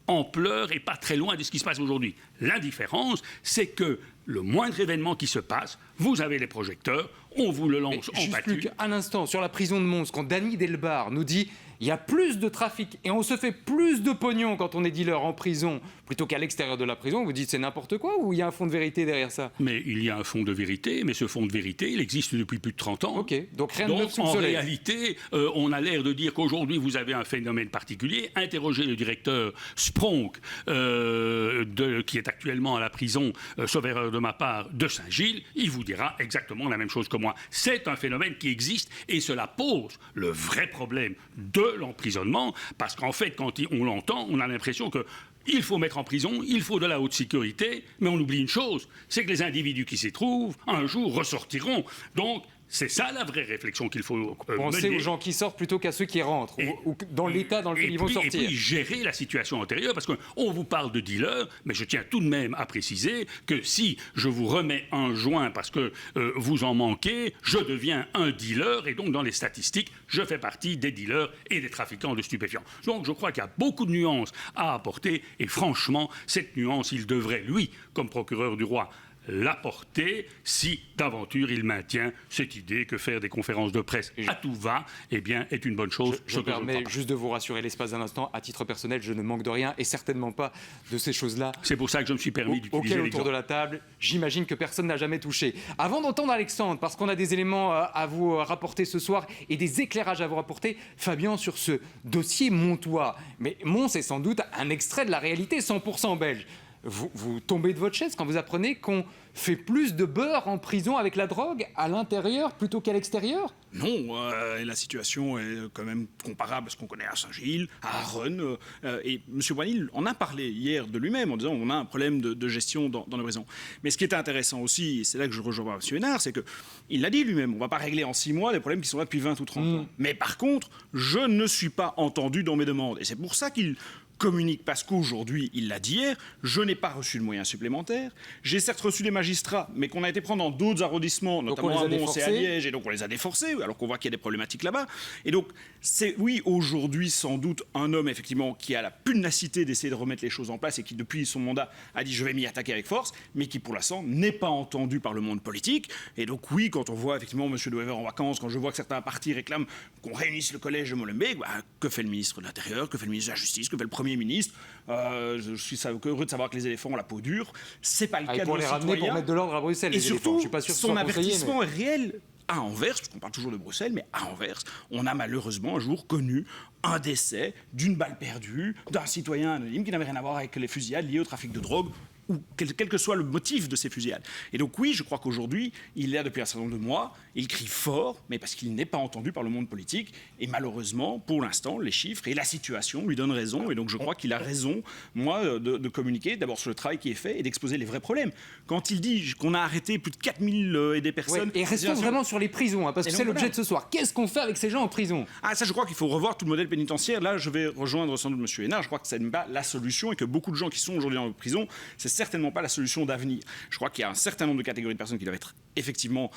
ampleur et pas très loin de ce qui se passe aujourd'hui. La différence, c'est que le moindre événement qui se passe, vous avez les projecteurs, on vous le lance en Juste pâture. Luc, un instant, sur la prison de Mons, quand Dany Delbar nous dit il y a plus de trafic et on se fait plus de pognon quand on est dealer en prison plutôt qu'à l'extérieur de la prison, vous dites c'est n'importe quoi ou il y a un fond de vérité derrière ça? Mais il y a un fond de vérité, mais ce fond de vérité, il existe depuis plus de 30 ans. Ok, donc rien de neuf sous le en soleil. réalité, on a l'air de dire qu'aujourd'hui, vous avez un phénomène particulier. Interrogez le directeur Spronk, qui est actuellement à la prison, sauf erreur de ma part, de Saint-Gilles, il vous dira exactement la même chose que moi. C'est un phénomène qui existe et cela pose le vrai problème de l'emprisonnement, parce qu'en fait, quand on l'entend, on a l'impression que il faut mettre en prison, il faut de la haute sécurité, mais on oublie une chose, c'est que les individus qui s'y trouvent, un jour, ressortiront. Donc, c'est ça la vraie réflexion qu'il faut Pensez mener. aux gens qui sortent plutôt qu'à ceux qui rentrent, ou dans l'état dans lequel ils vont sortir. Et puis gérer la situation antérieure, parce qu'on vous parle de dealer, mais je tiens tout de même à préciser que si je vous remets un joint parce que vous en manquez, je deviens un dealer, et donc dans les statistiques, je fais partie des dealers et des trafiquants de stupéfiants. Donc je crois qu'il y a beaucoup de nuances à apporter, et franchement, cette nuance, il devrait, lui, comme procureur du roi, l'apporter si d'aventure il maintient cette idée que faire des conférences de presse à tout va, eh bien, est une bonne chose. Je me permets juste de vous rassurer l'espace d'un instant. À titre personnel, je ne manque de rien et certainement pas de ces choses-là. C'est pour ça que je me suis permis d'utiliser auquel autour de la table, j'imagine que personne n'a jamais touché. Avant d'entendre Alexandre, parce qu'on a des éléments à vous rapporter ce soir et des éclairages à vous rapporter, Fabien, sur ce dossier montois. Mais Mons est sans doute un extrait de la réalité 100% belge. Vous tombez de votre chaise quand vous apprenez qu'on fait plus de beurre en prison avec la drogue à l'intérieur plutôt qu'à l'extérieur? Non, la situation est quand même comparable à ce qu'on connaît à Saint-Gilles, à Arronne. Et M. Boinil en a parlé hier de lui-même en disant on a un problème de gestion dans les prisons. Mais ce qui est intéressant aussi, et c'est là que je rejoins M. Hénard, c'est qu'il l'a dit lui-même, on ne va pas régler en 6 mois les problèmes qui sont là depuis 20 ou 30 ans. Mais par contre, je ne suis pas entendu dans mes demandes. Et c'est pour ça qu'il communique, parce qu'aujourd'hui, il l'a dit hier, je n'ai pas reçu de moyens supplémentaires. J'ai certes reçu des magistrats, mais qu'on a été prendre dans d'autres arrondissements, notamment à Mons et à Liège, et donc on les a déforcés, alors qu'on voit qu'il y a des problématiques là-bas. Et donc, c'est, oui, aujourd'hui, sans doute, un homme, effectivement, qui a la pugnacité d'essayer de remettre les choses en place et qui, depuis son mandat, a dit « je vais m'y attaquer avec force », mais qui, pour l'instant, n'est pas entendu par le monde politique. Et donc, oui, quand on voit, effectivement, M. De Wever en vacances, quand je vois que certains partis réclament qu'on réunisse le collège de Molenbeek, que fait le ministre de l'Intérieur, que fait le ministre de la Justice, que fait le Premier ministre? Je suis heureux de savoir que les éléphants ont la peau dure. C'est pas le cas de nos les ramener pour mettre de l'ordre à Bruxelles. Et les surtout, je suis pas sûr que son avertissement mais... est réel. À Anvers, parce qu'on parle toujours de Bruxelles, mais à Anvers, on a malheureusement un jour connu un décès d'une balle perdue d'un citoyen anonyme qui n'avait rien à voir avec les fusillades liées au trafic de drogue, ou quel que soit le motif de ces fusillades. Et donc oui, je crois qu'aujourd'hui, il est là depuis un certain nombre de mois, il crie fort, mais parce qu'il n'est pas entendu par le monde politique, et malheureusement, pour l'instant, les chiffres et la situation lui donnent raison, et donc je crois qu'il a raison, moi, de communiquer d'abord sur le travail qui est fait et d'exposer les vrais problèmes. Quand il dit qu'on a arrêté plus de 4000 et des personnes... Ouais, et restons vraiment sur les prisons, parce que c'est l'objet de ce soir. Qu'est-ce qu'on fait avec ces gens en prison? Ah, ça, je crois qu'il faut revoir tout le modèle pénitentiaire. Là, je vais rejoindre sans doute M. Hénard. Je crois que ce n'est pas la solution et que beaucoup de gens qui sont aujourd'hui en prison, c'est certainement pas la solution d'avenir. Je crois qu'il y a un certain nombre de catégories de personnes qui doivent être effectivement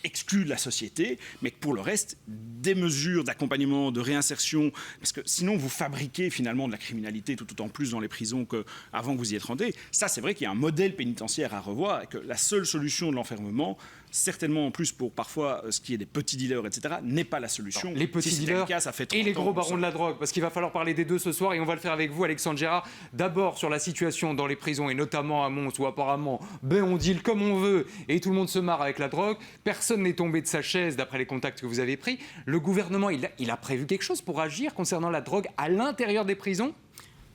exclus de la société, mais que pour le reste, des mesures d'accompagnement, de réinsertion, parce que sinon vous fabriquez finalement de la criminalité tout autant plus dans les prisons qu'avant que vous y êtes rentré. Ça, c'est vrai qu'il y a un modèle pénitentiaire à revoir et que la seule solution de l'enfermement, certainement en plus pour parfois ce qui est des petits dealers, etc., n'est pas la solution. Les petits dealers cas, ça fait et les gros ans, barons de la drogue, parce qu'il va falloir parler des deux ce soir et on va le faire avec vous, Alexandre Gérard. D'abord sur la situation dans les prisons et notamment à Mons où apparemment on deal comme on veut et tout le monde se marre avec la drogue. Personne n'est tombé de sa chaise d'après les contacts que vous avez pris. Le gouvernement, il a prévu quelque chose pour agir concernant la drogue à l'intérieur des prisons ?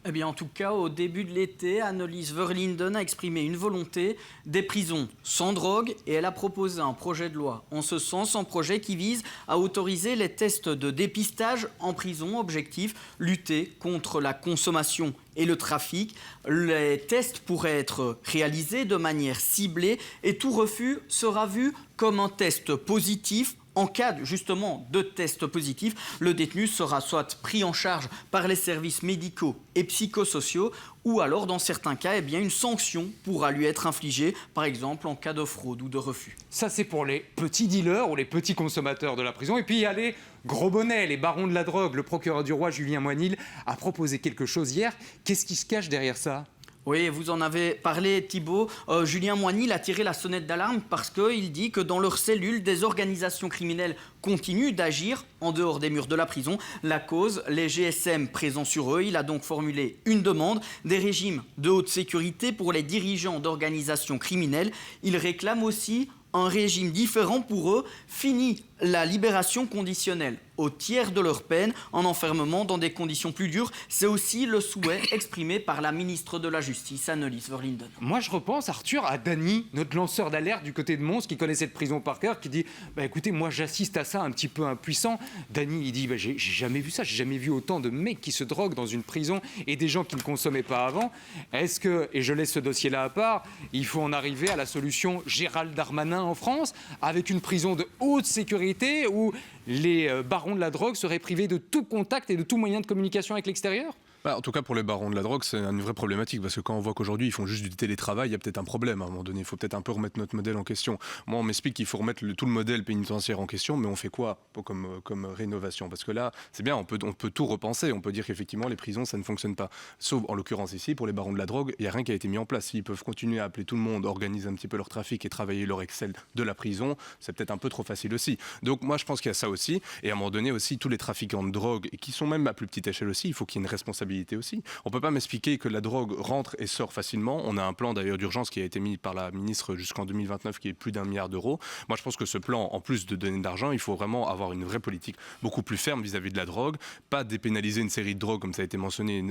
Eh bien, en tout cas, au début de l'été, Annelies Verlinden a exprimé une volonté des prisons sans drogue et elle a proposé un projet de loi en ce sens, un projet qui vise à autoriser les tests de dépistage en prison. Objectif, lutter contre la consommation et le trafic. Les tests pourraient être réalisés de manière ciblée et tout refus sera vu comme un test positif. En cas justement de test positif, le détenu sera soit pris en charge par les services médicaux et psychosociaux ou alors dans certains cas, une sanction pourra lui être infligée, par exemple en cas de fraude ou de refus. Ça c'est pour les petits dealers ou les petits consommateurs de la prison. Et puis il y a les gros bonnets, les barons de la drogue. Le procureur du roi, Julien Moinil, a proposé quelque chose hier. Qu'est-ce qui se cache derrière ça ? Oui, vous en avez parlé, Thibault. Julien Moigny il a tiré la sonnette d'alarme parce qu'il dit que dans leurs cellules, des organisations criminelles continuent d'agir en dehors des murs de la prison. La cause, les GSM présents sur eux. Il a donc formulé une demande, des régimes de haute sécurité pour les dirigeants d'organisations criminelles. Il réclame aussi un régime différent pour eux. Fini la libération conditionnelle au tiers de leur peine, en enfermement dans des conditions plus dures. C'est aussi le souhait exprimé par la ministre de la Justice, Annelies Verlinden. Moi, je repense, Arthur, à Dany, notre lanceur d'alerte du côté de Mons, qui connaît cette prison par cœur, qui dit écoutez, moi, j'assiste à ça un petit peu impuissant. Dany, il dit j'ai jamais vu ça, j'ai jamais vu autant de mecs qui se droguent dans une prison et des gens qui ne consommaient pas avant. Est-ce que, et je laisse ce dossier-là à part, il faut en arriver à la solution Gérald Darmanin en France, avec une prison de haute sécurité où les barons de la drogue seraient privés de tout contact et de tout moyen de communication avec l'extérieur ? En tout cas, pour les barons de la drogue, c'est une vraie problématique parce que quand on voit qu'aujourd'hui ils font juste du télétravail, il y a peut-être un problème à un moment donné. Il faut peut-être un peu remettre notre modèle en question. Moi, on m'explique qu'il faut remettre tout le modèle pénitentiaire en question, mais on fait quoi comme rénovation? Parce que là, c'est bien, on peut tout repenser. On peut dire qu'effectivement, les prisons, ça ne fonctionne pas. Sauf, en l'occurrence ici, pour les barons de la drogue, il n'y a rien qui a été mis en place. S'ils peuvent continuer à appeler tout le monde, organiser un petit peu leur trafic et travailler leur Excel de la prison, c'est peut-être un peu trop facile aussi. Donc moi, je pense qu'il y a ça aussi. Et à un moment donné aussi, tous les trafiquants de drogue, et qui sont même à plus petite échelle aussi, il faut qu'il y ait une responsabilité aussi. On ne peut pas m'expliquer que la drogue rentre et sort facilement. On a un plan d'ailleurs d'urgence qui a été mis par la ministre jusqu'en 2029 qui est plus d'1 milliard d'euros. Moi je pense que ce plan, en plus de donner de l'argent, il faut vraiment avoir une vraie politique beaucoup plus ferme vis-à-vis de la drogue, pas dépénaliser une série de drogues comme ça a été mentionné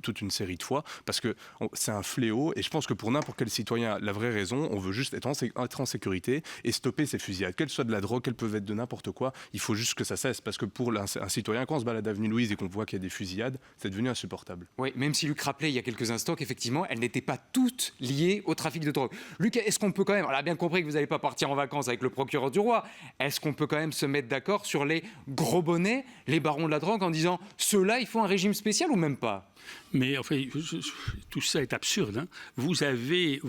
toute une série de fois, parce que c'est un fléau et je pense que pour n'importe quel citoyen, la vraie raison, on veut juste être en sécurité et stopper ces fusillades, qu'elles soient de la drogue, qu'elles peuvent être de n'importe quoi, il faut juste que ça cesse, parce que pour un citoyen, quand on se balade à Avenue Louise et qu'on voit qu'il y a des fusillades, c'est devenu insupportable. Oui, même si Luc rappelait il y a quelques instants qu'effectivement, elles n'étaient pas toutes liées au trafic de drogue. Luc, est-ce qu'on peut quand même, on a bien compris que vous n'allez pas partir en vacances avec le procureur du roi, est-ce qu'on peut quand même se mettre d'accord sur les gros bonnets, les barons de la drogue, en disant ceux-là, il faut un régime spécial ou même pas ? Mais enfin, tout ça est absurde. Hein. Vous avez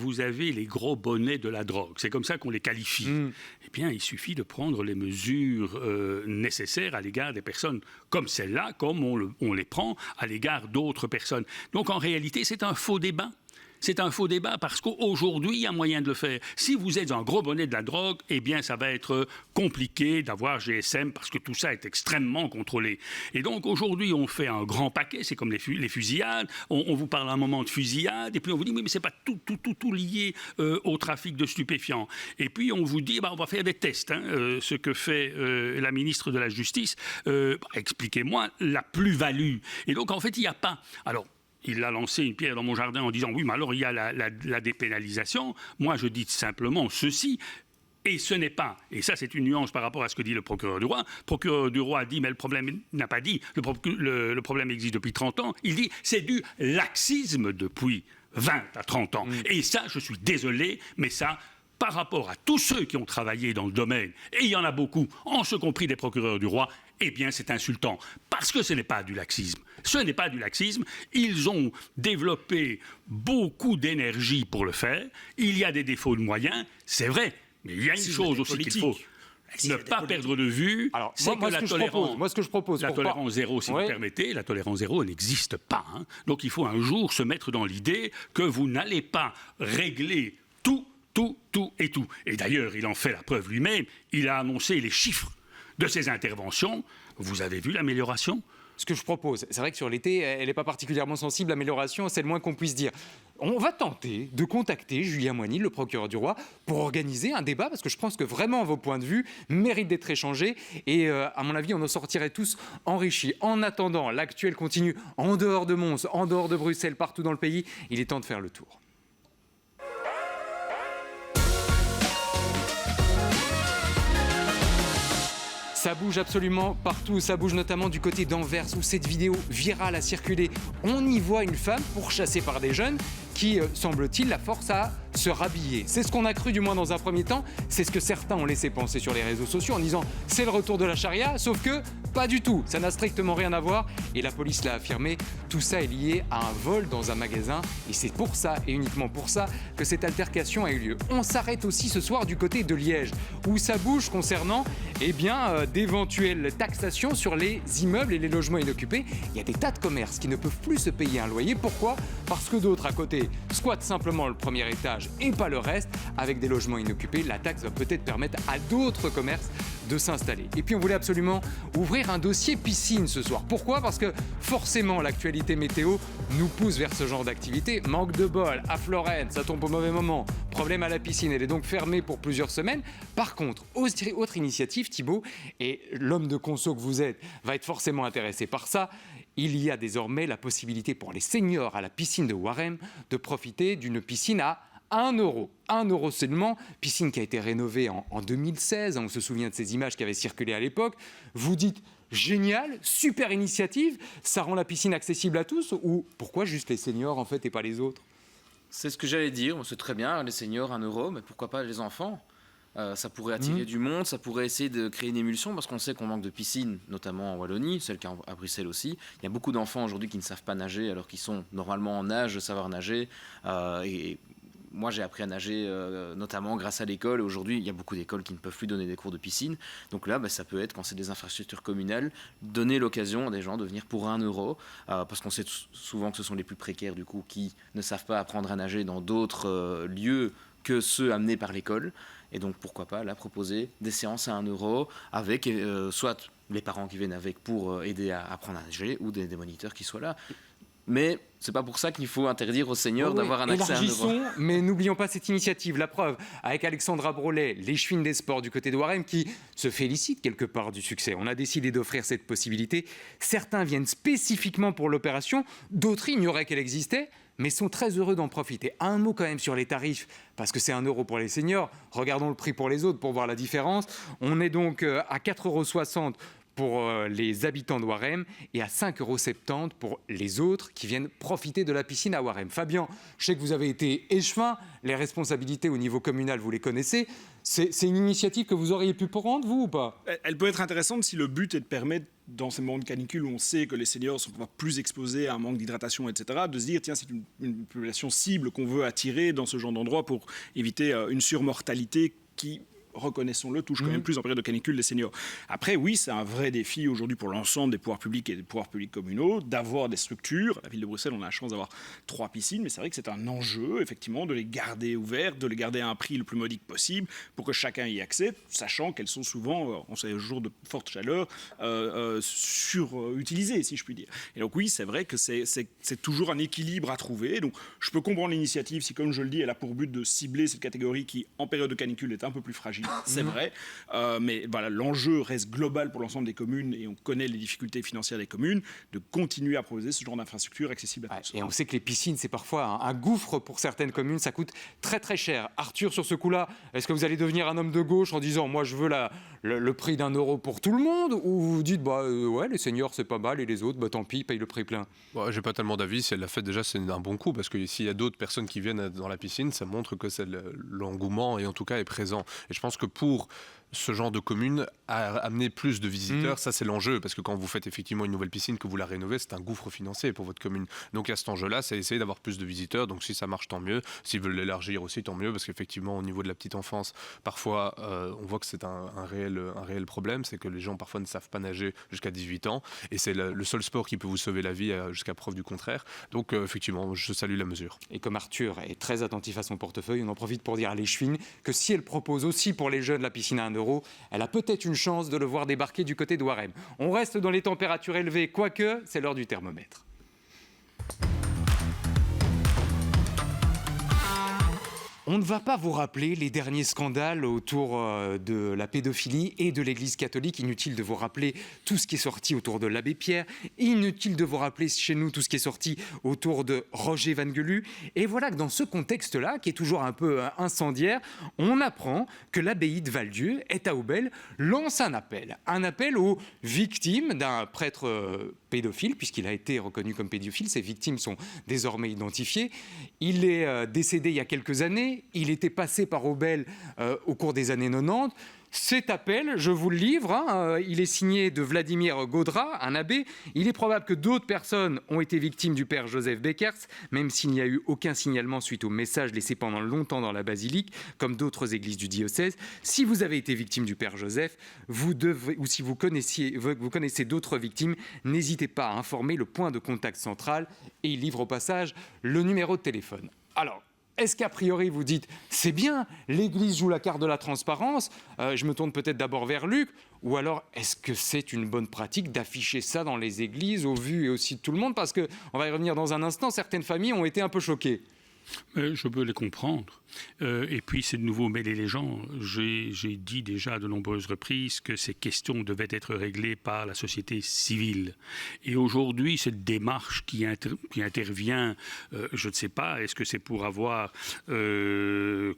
les gros bonnets de la drogue. C'est comme ça qu'on les qualifie. Eh bien, il suffit de prendre les mesures nécessaires à l'égard des personnes comme celle-là, comme on les prend à l'égard d'autres personnes. Donc, en réalité, c'est un faux débat. C'est un faux débat parce qu'aujourd'hui, il y a moyen de le faire. Si vous êtes un gros bonnet de la drogue, eh bien, ça va être compliqué d'avoir GSM parce que tout ça est extrêmement contrôlé. Et donc, aujourd'hui, on fait un grand paquet. C'est comme les fusillades. On vous parle un moment de fusillade et puis on vous dit, oui, mais c'est pas tout lié au trafic de stupéfiants. Et puis, on vous dit, on va faire des tests. Hein, ce que fait la ministre de la Justice. Expliquez-moi la plus-value. Et donc, en fait, il n'y a pas... Alors, il a lancé une pierre dans mon jardin en disant « Oui, mais alors il y a la dépénalisation. » Moi, je dis simplement ceci. Et ce n'est pas, et ça c'est une nuance par rapport à ce que dit le procureur du roi. Le procureur du roi dit, mais le problème n'a pas dit, le problème existe depuis 30 ans. Il dit, c'est du laxisme depuis 20 à 30 ans. Et ça, je suis désolé, mais ça... par rapport à tous ceux qui ont travaillé dans le domaine, et il y en a beaucoup, en ce compris des procureurs du roi, eh bien c'est insultant. Parce que ce n'est pas du laxisme. Ce n'est pas du laxisme. Ils ont développé beaucoup d'énergie pour le faire. Il y a des défauts de moyens, c'est vrai. Mais il y a une chose aussi qu'il faut ne pas perdre de vue, c'est que la tolérance zéro, si vous permettez, la tolérance zéro n'existe pas. Hein. Donc il faut un jour se mettre dans l'idée que vous n'allez pas régler tout. Et d'ailleurs, il en fait la preuve lui-même. Il a annoncé les chiffres de ses interventions. Vous avez vu l'amélioration ? Ce que je propose, c'est vrai que sur l'été, elle n'est pas particulièrement sensible. L'amélioration, c'est le moins qu'on puisse dire. On va tenter de contacter Julien Moigny, le procureur du roi, pour organiser un débat, parce que je pense que vraiment vos points de vue méritent d'être échangés. Et à mon avis, on en sortirait tous enrichis. En attendant, l'actuel continue en dehors de Mons, en dehors de Bruxelles, partout dans le pays. Il est temps de faire le tour. Ça bouge absolument partout, ça bouge notamment du côté d'Anvers où cette vidéo virale a circulé. On y voit une femme pourchassée par des jeunes qui, semble-t-il, la forcent à se rhabiller. C'est ce qu'on a cru du moins dans un premier temps, c'est ce que certains ont laissé penser sur les réseaux sociaux en disant c'est le retour de la charia, sauf que pas du tout, ça n'a strictement rien à voir et la police l'a affirmé, tout ça est lié à un vol dans un magasin et c'est pour ça et uniquement pour ça que cette altercation a eu lieu. On s'arrête aussi ce soir du côté de Liège où ça bouge concernant d'éventuelles taxations sur les immeubles et les logements inoccupés. Il y a des tas de commerces qui ne peuvent plus se payer un loyer. Pourquoi ? Parce que d'autres à côté squattent simplement le premier étage et pas le reste. Avec des logements inoccupés, la taxe va peut-être permettre à d'autres commerces de s'installer. Et puis on voulait absolument ouvrir un dossier piscine ce soir. Pourquoi ? Parce que forcément l'actualité météo nous pousse vers ce genre d'activité. Manque de bol, à Florence, ça tombe au mauvais moment. Problème à la piscine, elle est donc fermée pour plusieurs semaines. Par contre, autre initiative, Thibaut, et l'homme de conso que vous êtes va être forcément intéressé par ça. Il y a désormais la possibilité pour les seniors à la piscine de Waremme de profiter d'une piscine à 1 euro. 1 euro seulement, piscine qui a été rénovée en 2016, on se souvient de ces images qui avaient circulé à l'époque. Vous dites, génial, super initiative, ça rend la piscine accessible à tous, ou pourquoi juste les seniors en fait et pas les autres ? C'est ce que j'allais dire, c'est très bien, les seniors 1 euro, mais pourquoi pas les enfants ? Ça pourrait attirer du monde, ça pourrait essayer de créer une émulsion parce qu'on sait qu'on manque de piscines, notamment en Wallonie, celle qu'il y a à Bruxelles aussi. Il y a beaucoup d'enfants aujourd'hui qui ne savent pas nager alors qu'ils sont normalement en âge de savoir nager. Et moi, j'ai appris à nager notamment grâce à l'école. Aujourd'hui, il y a beaucoup d'écoles qui ne peuvent plus donner des cours de piscine. Donc là, ça peut être, quand c'est des infrastructures communales, donner l'occasion à des gens de venir pour 1 euro. Parce qu'on sait souvent que ce sont les plus précaires, du coup, qui ne savent pas apprendre à nager dans d'autres lieux que ceux amenés par l'école. Et donc, pourquoi pas, là, proposer des séances à 1 euro avec soit les parents qui viennent avec pour aider à apprendre à nager ou des moniteurs qui soient là. Mais c'est pas pour ça qu'il faut interdire aux seniors d'avoir un accès à 1 euro. Mais n'oublions pas cette initiative. La preuve, avec Alexandra Brolet, l'échevine des sports du côté de Waremme, qui se félicite quelque part du succès. On a décidé d'offrir cette possibilité. Certains viennent spécifiquement pour l'opération, d'autres ignoraient qu'elle existait, mais sont très heureux d'en profiter. Un mot quand même sur les tarifs, parce que c'est 1 euro pour les seniors. Regardons le prix pour les autres pour voir la différence. On est donc à 4,60 € pour les habitants de Waremme et à 5,70 € pour les autres qui viennent profiter de la piscine à Waremme. Fabien, je sais que vous avez été échevin, les responsabilités au niveau communal, vous les connaissez. C'est une initiative que vous auriez pu prendre, vous, ou pas ? Elle peut être intéressante si le but est de permettre, dans ces moments de canicule où on sait que les seniors sont plus exposés à un manque d'hydratation, etc., de se dire, tiens, c'est une population cible qu'on veut attirer dans ce genre d'endroit pour éviter une surmortalité qui, reconnaissons-le, touche quand même plus en période de canicule les seniors. Après, oui, c'est un vrai défi aujourd'hui pour l'ensemble des pouvoirs publics et des pouvoirs publics communaux d'avoir des structures. La ville de Bruxelles, on a la chance d'avoir 3 piscines, mais c'est vrai que c'est un enjeu, effectivement, de les garder ouvertes, de les garder à un prix le plus modique possible pour que chacun y accède, sachant qu'elles sont souvent, en ces jours de forte chaleur, surutilisées, si je puis dire. Et donc oui, c'est vrai que c'est toujours un équilibre à trouver. Donc je peux comprendre l'initiative si, comme je le dis, elle a pour but de cibler cette catégorie qui, en période de canicule, est un peu plus fragile. C'est vrai, mais voilà, l'enjeu reste global pour l'ensemble des communes et on connaît les difficultés financières des communes de continuer à proposer ce genre d'infrastructure accessible à tous. Et on sait que les piscines, c'est parfois un gouffre pour certaines communes, ça coûte très très cher. Arthur, sur ce coup-là, est-ce que vous allez devenir un homme de gauche en disant moi je veux le prix d'1 euro pour tout le monde, ou vous dites ouais, les seniors c'est pas mal et les autres tant pis, payent le prix plein? J'ai pas tellement d'avis. Si elle l'a fait déjà, c'est un bon coup parce que s'il y a d'autres personnes qui viennent dans la piscine, ça montre que l'engouement et en tout cas est présent. Et je pense que pour ce genre de commune à amener plus de visiteurs, ça c'est l'enjeu, parce que quand vous faites effectivement une nouvelle piscine, que vous la rénovez, c'est un gouffre financier pour votre commune. Donc à cet enjeu-là, c'est essayer d'avoir plus de visiteurs, donc si ça marche tant mieux, s'ils veulent l'élargir aussi tant mieux, parce qu'effectivement au niveau de la petite enfance, parfois on voit que c'est un réel problème, c'est que les gens parfois ne savent pas nager jusqu'à 18 ans, et c'est le seul sport qui peut vous sauver la vie jusqu'à preuve du contraire. Donc effectivement, je salue la mesure. Et comme Arthur est très attentif à son portefeuille, on en profite pour dire à l'échevine que si elle propose aussi pour les jeunes la piscine à 1 euro, elle a peut-être une chance de le voir débarquer du côté de Waremme. On reste dans les températures élevées, quoique c'est l'heure du thermomètre. On ne va pas vous rappeler les derniers scandales autour de la pédophilie et de l'Église catholique. Inutile de vous rappeler tout ce qui est sorti autour de l'abbé Pierre. Inutile de vous rappeler chez nous tout ce qui est sorti autour de Roger Van Gelu. Et voilà que dans ce contexte-là, qui est toujours un peu incendiaire, on apprend que l'abbaye de Val-Dieu, Etaubel, lance un appel aux victimes d'un prêtre pédophile, puisqu'il a été reconnu comme pédophile. Ses victimes sont désormais identifiées. Il est décédé il y a quelques années. Il était passé par Obel au cours des années 90. Cet appel, je vous le livre, il est signé de Vladimir Gaudra, un abbé. Il est probable que d'autres personnes ont été victimes du père Joseph Bekers, même s'il n'y a eu aucun signalement suite au message laissé pendant longtemps dans la basilique, comme d'autres églises du diocèse. Si vous avez été victime du père Joseph, vous devez, ou si vous connaissez d'autres victimes, n'hésitez pas à informer le point de contact central, et il livre au passage le numéro de téléphone. Alors, est-ce qu'a priori vous dites « c'est bien, l'Église joue la carte de la transparence », je me tourne peut-être d'abord vers Luc, ou alors est-ce que c'est une bonne pratique d'afficher ça dans les églises au vu et aussi de tout le monde, parce qu'on va y revenir dans un instant, certaines familles ont été un peu choquées. Je peux les comprendre. Et puis, c'est de nouveau mêler les gens. J'ai dit déjà à de nombreuses reprises que ces questions devaient être réglées par la société civile. Et aujourd'hui, cette démarche qui intervient, je ne sais pas, est-ce que c'est pour avoir la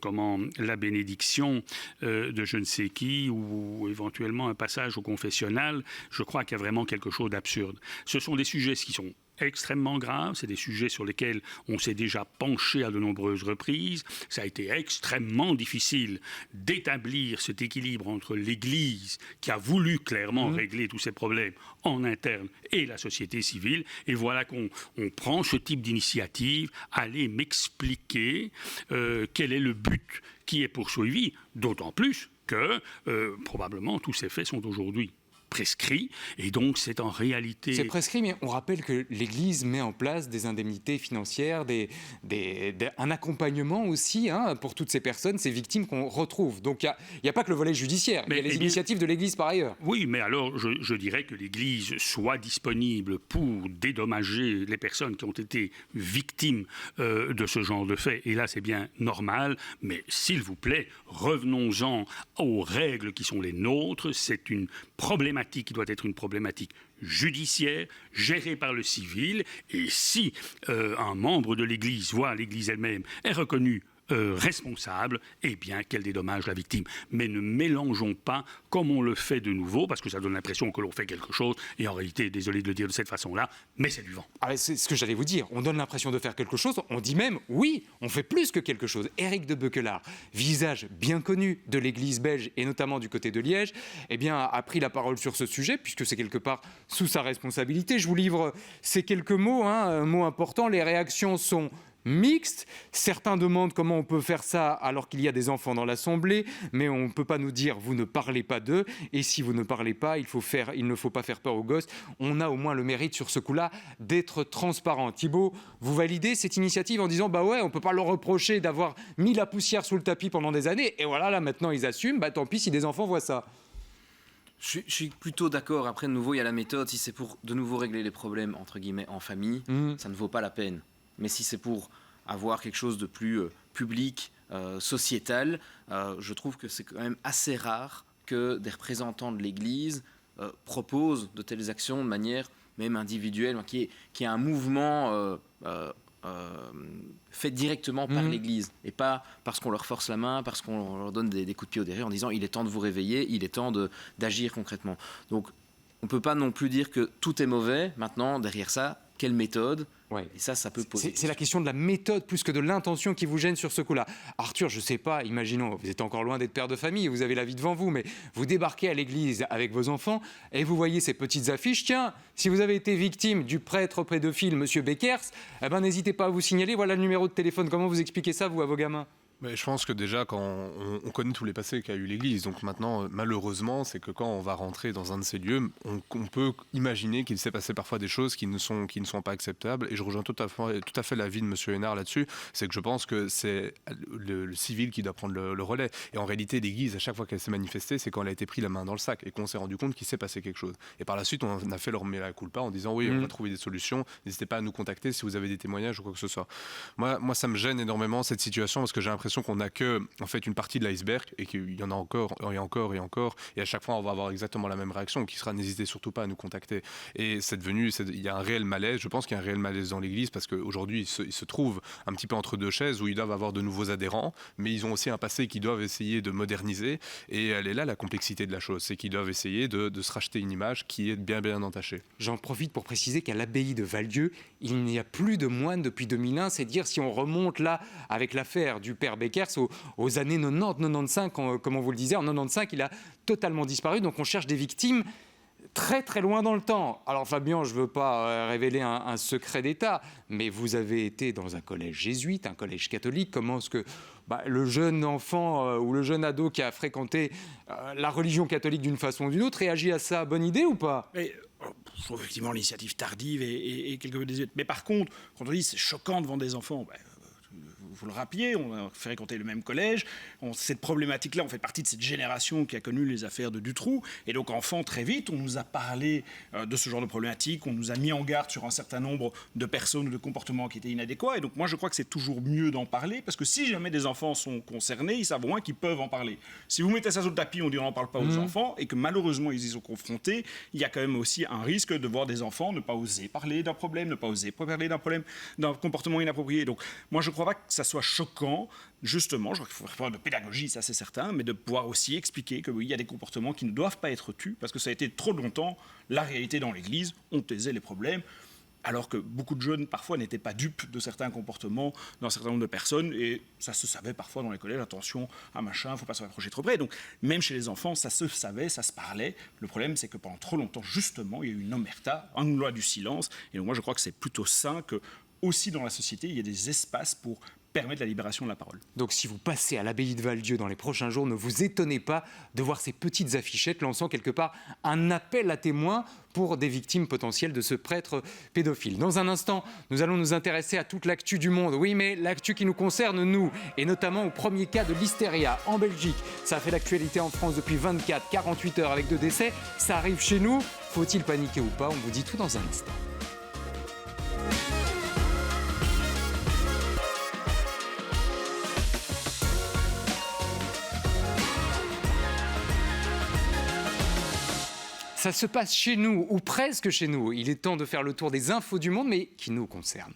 bénédiction de je ne sais qui ou éventuellement un passage au confessionnal, je crois qu'il y a vraiment quelque chose d'absurde. Ce sont des sujets qui sont extrêmement graves, c'est des sujets sur lesquels on s'est déjà penché à de nombreuses reprises. Ça a été extrêmement difficile d'établir cet équilibre entre l'Église, qui a voulu clairement régler tous ces problèmes en interne, et la société civile. Et voilà qu'on prend ce type d'initiative, aller m'expliquer quel est le but qui est poursuivi, d'autant plus que probablement tous ces faits sont aujourd'hui prescrit, et donc c'est en réalité... C'est prescrit, mais on rappelle que l'Église met en place des indemnités financières, un accompagnement aussi pour toutes ces personnes, ces victimes qu'on retrouve. Donc il n'y a pas que le volet judiciaire, il y a les initiatives de l'Église par ailleurs. Oui, mais alors je dirais que l'Église soit disponible pour dédommager les personnes qui ont été victimes de ce genre de fait, et là c'est bien normal, mais s'il vous plaît, revenons-en aux règles qui sont les nôtres. C'est une problématique qui doit être une problématique judiciaire, gérée par le civil, et si un membre de l'Église, voire l'Église elle-même, est reconnu responsable, eh bien qu'elle dédommage la victime. Mais ne mélangeons pas, comme on le fait de nouveau, parce que ça donne l'impression que l'on fait quelque chose, et en réalité, désolé de le dire de cette façon-là, mais c'est du vent. Ah, c'est ce que j'allais vous dire, on donne l'impression de faire quelque chose, on dit même, oui, on fait plus que quelque chose. Éric de Beuquelaar, visage bien connu de l'Église belge, et notamment du côté de Liège, eh bien, a pris la parole sur ce sujet, puisque c'est quelque part sous sa responsabilité. Je vous livre ces quelques mots, mots importants, les réactions sont mixte. Certains demandent comment on peut faire ça alors qu'il y a des enfants dans l'Assemblée, mais on ne peut pas nous dire vous ne parlez pas d'eux, et si vous ne parlez pas, il ne faut pas faire peur aux gosses. On a au moins le mérite sur ce coup-là d'être transparent. Thibault, vous validez cette initiative en disant bah ouais, on ne peut pas leur reprocher d'avoir mis la poussière sous le tapis pendant des années, et voilà, là maintenant ils assument, bah tant pis si des enfants voient ça. Je suis plutôt d'accord. Après, de nouveau, il y a la méthode. Si c'est pour de nouveau régler les problèmes entre guillemets en famille, ça ne vaut pas la peine. Mais si c'est pour avoir quelque chose de plus public, sociétal, je trouve que c'est quand même assez rare que des représentants de l'Église proposent de telles actions de manière même individuelle, qui est un mouvement fait directement par l'Église, et pas parce qu'on leur force la main, parce qu'on leur donne des coups de pied au derrière en disant il est temps de vous réveiller, il est temps d'agir concrètement. Donc on ne peut pas non plus dire que tout est mauvais. Maintenant, derrière ça, quelle méthode ? Ouais. Et ça peut poser. C'est la question de la méthode plus que de l'intention qui vous gêne sur ce coup-là. Arthur, je ne sais pas, imaginons, vous êtes encore loin d'être père de famille, vous avez la vie devant vous, mais vous débarquez à l'église avec vos enfants et vous voyez ces petites affiches. Tiens, si vous avez été victime du prêtre pédophile, monsieur Bekers, eh ben, n'hésitez pas à vous signaler, voilà le numéro de téléphone. Comment vous expliquez ça, vous, à vos gamins ? Mais je pense que déjà, quand on connaît tous les passés qu'a eu l'Église, donc maintenant, malheureusement, c'est que quand on va rentrer dans un de ces lieux, on peut imaginer qu'il s'est passé parfois des choses qui ne sont pas acceptables. Et je rejoins tout à fait l'avis de M. Hénard là-dessus. C'est que je pense que c'est le civil qui doit prendre le relais. Et en réalité, l'Église, à chaque fois qu'elle s'est manifestée, c'est quand elle a été pris la main dans le sac et qu'on s'est rendu compte qu'il s'est passé quelque chose. Et par la suite, on a fait leur mea culpa en disant oui, on va trouver des solutions. N'hésitez pas à nous contacter si vous avez des témoignages ou quoi que ce soit. Moi, ça me gêne énormément cette situation parce que j'ai l'impression l'impression qu'on n'a que en fait une partie de l'iceberg et qu'il y en a encore et encore et encore. Et à chaque fois, on va avoir exactement la même réaction qui sera n'hésitez surtout pas à nous contacter. Et il y a un réel malaise. Je pense qu'il y a un réel malaise dans l'Église parce qu'aujourd'hui, ils se trouvent un petit peu entre deux chaises où ils doivent avoir de nouveaux adhérents, mais ils ont aussi un passé qu'ils doivent essayer de moderniser. Et elle est là la complexité de la chose, c'est qu'ils doivent essayer de se racheter une image qui est bien entachée. J'en profite pour préciser qu'à l'abbaye de Val-Dieu, il n'y a plus de moines depuis 2001. C'est dire si on remonte là avec l'affaire du père Beckers aux années 90-95, comme on vous le disait. En 95, il a totalement disparu. Donc on cherche des victimes très très loin dans le temps. Alors Fabien, je ne veux pas révéler un secret d'État, mais vous avez été dans un collège jésuite, un collège catholique. Comment est-ce que le jeune enfant ou le jeune ado qui a fréquenté la religion catholique d'une façon ou d'une autre réagit à ça? Bonne idée ou pas? Je trouve effectivement l'initiative tardive et quelque peu désuète. Mais par contre, quand on dit c'est choquant devant des enfants, vous le rappeliez, on a fréquenté le même collège. Cette problématique-là, on fait partie de cette génération qui a connu les affaires de Dutroux. Et donc, enfant, très vite, on nous a parlé de ce genre de problématique. On nous a mis en garde sur un certain nombre de personnes ou de comportements qui étaient inadéquats. Et donc, moi, je crois que c'est toujours mieux d'en parler. Parce que si jamais des enfants sont concernés, ils savent au moins qu'ils peuvent en parler. Si vous mettez ça sur le tapis, on dit on n'en parle pas aux enfants, et que malheureusement, ils y sont confrontés, il y a quand même aussi un risque de voir des enfants ne pas oser parler d'un problème, ne pas oser parler d'un problème, d'un comportement inapproprié. Donc, moi, je ne crois pas que ça soit choquant, justement, je crois qu'il faut faire de pédagogie, ça c'est certain, mais de pouvoir aussi expliquer qu'il y a des comportements qui ne doivent pas être tus, parce que ça a été trop longtemps la réalité dans l'Église, on taisait les problèmes, alors que beaucoup de jeunes, parfois, n'étaient pas dupes de certains comportements d'un certain nombre de personnes, et ça se savait parfois dans les collèges, attention, à machin, il ne faut pas se rapprocher trop près. Donc, même chez les enfants, ça se savait, ça se parlait. Le problème, c'est que pendant trop longtemps, justement, il y a eu une omerta, une loi du silence, et donc moi, je crois que c'est plutôt sain que, aussi dans la société, il y ait des espaces pour permettre la libération de la parole. Donc si vous passez à l'abbaye de Val-Dieu dans les prochains jours, ne vous étonnez pas de voir ces petites affichettes lançant quelque part un appel à témoins pour des victimes potentielles de ce prêtre pédophile. Dans un instant, nous allons nous intéresser à toute l'actu du monde. Oui, mais l'actu qui nous concerne, nous, et notamment au premier cas de l'hystéria en Belgique. Ça a fait l'actualité en France depuis 24-48 heures avec 2 décès. Ça arrive chez nous. Faut-il paniquer ou pas? On vous dit tout dans un instant. Ça se passe chez nous, ou presque chez nous. Il est temps de faire le tour des infos du monde, mais qui nous concernent.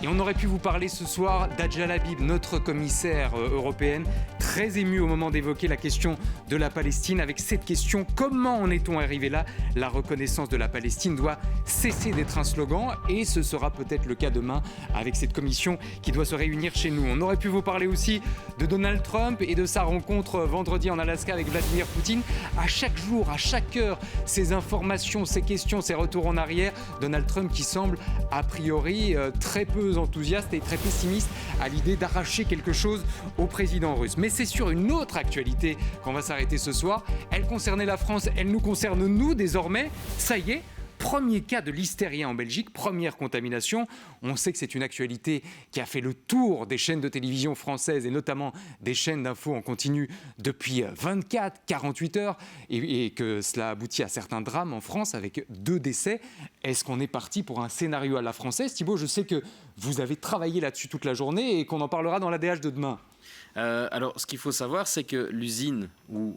Et on aurait pu vous parler ce soir d'Adja Labib, notre commissaire européenne, très émue au moment d'évoquer la question de la Palestine. Avec cette question, comment en est-on arrivé là? La reconnaissance de la Palestine doit cesser d'être un slogan, et ce sera peut-être le cas demain avec cette commission qui doit se réunir chez nous. On aurait pu vous parler aussi de Donald Trump et de sa rencontre vendredi en Alaska avec Vladimir Poutine. À chaque jour, à chaque heure, ces informations, ces questions, ces retours en arrière. Donald Trump qui semble a priori très peu enthousiaste et très pessimiste à l'idée d'arracher quelque chose au président russe. Mais c'est sur une autre actualité qu'on va s'arrêter ce soir. Elle concernait la France, elle nous concerne nous désormais. Ça y est, premier cas de l'hystéria en Belgique, première contamination. On sait que c'est une actualité qui a fait le tour des chaînes de télévision françaises et notamment des chaînes d'infos en continu depuis 24-48 heures et que cela aboutit à certains drames en France avec 2 décès. Est-ce qu'on est parti pour un scénario à la française? Thibaut, je sais que vous avez travaillé là-dessus toute la journée et qu'on en parlera dans l'ADH de demain. Alors, ce qu'il faut savoir, c'est que l'usine d'où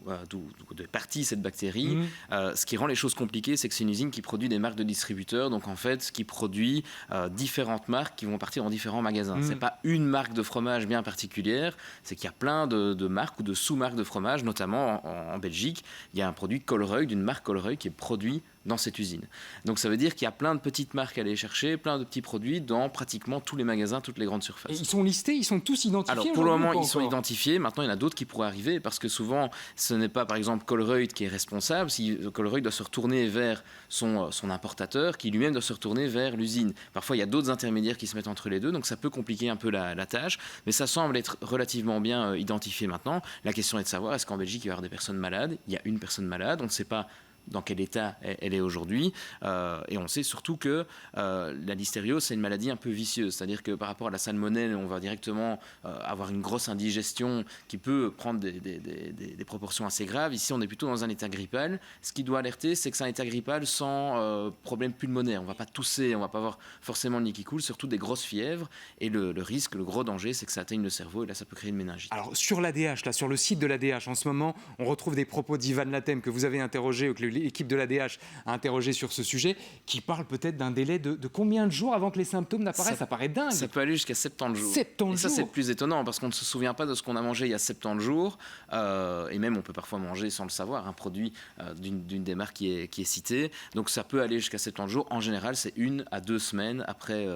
est partie cette bactérie, ce qui rend les choses compliquées, c'est que c'est une usine qui produit des marques de distributeurs, donc en fait, qui produit différentes marques qui vont partir dans différents magasins. C'est pas une marque de fromage bien particulière, c'est qu'il y a plein de marques ou de sous-marques de fromage, notamment en Belgique. Il y a un produit Colruyt, d'une marque Colruyt, qui est produit dans cette usine. Donc ça veut dire qu'il y a plein de petites marques à aller chercher, plein de petits produits dans pratiquement tous les magasins, toutes les grandes surfaces. Et ils sont listés, ils sont tous identifiés? Alors pour le moment, ils sont identifiés. Maintenant, il y en a d'autres qui pourraient arriver parce que souvent, ce n'est pas par exemple Colruyt qui est responsable. Si Colruyt doit se retourner vers son importateur, qui lui-même doit se retourner vers l'usine. Parfois, il y a d'autres intermédiaires qui se mettent entre les deux, donc ça peut compliquer un peu la tâche. Mais ça semble être relativement bien identifié maintenant. La question est de savoir, est-ce qu'en Belgique, il va y avoir des personnes malades? Il y a une personne malade, on ne sait pas dans quel état elle est aujourd'hui. Et on sait surtout que la listériose, c'est une maladie un peu vicieuse. C'est-à-dire que par rapport à la salmonelle, on va directement avoir une grosse indigestion qui peut prendre des proportions assez graves. Ici, on est plutôt dans un état grippal. Ce qui doit alerter, c'est que c'est un état grippal sans problème pulmonaire. On ne va pas tousser, on ne va pas avoir forcément le nez qui coule, surtout des grosses fièvres. Et le risque, le gros danger, c'est que ça atteigne le cerveau et là, ça peut créer une méningite. Alors, sur l'ADH, là, sur le site de l'ADH, en ce moment, on retrouve des propos d'Ivan Latem que vous avez interrogé, ou que l'équipe de l'ADH a interrogé sur ce sujet, qui parle peut-être d'un délai de combien de jours avant que les symptômes n'apparaissent? Ça paraît dingue. Ça peut aller jusqu'à 70 jours. 70 et ça, jours. c'est le plus étonnant, parce qu'on ne se souvient pas de ce qu'on a mangé il y a 70 jours. Et même, on peut parfois manger, sans le savoir, un produit d'une des marques qui est citée. Donc, ça peut aller jusqu'à 70 jours. En général, c'est 1 à 2 semaines après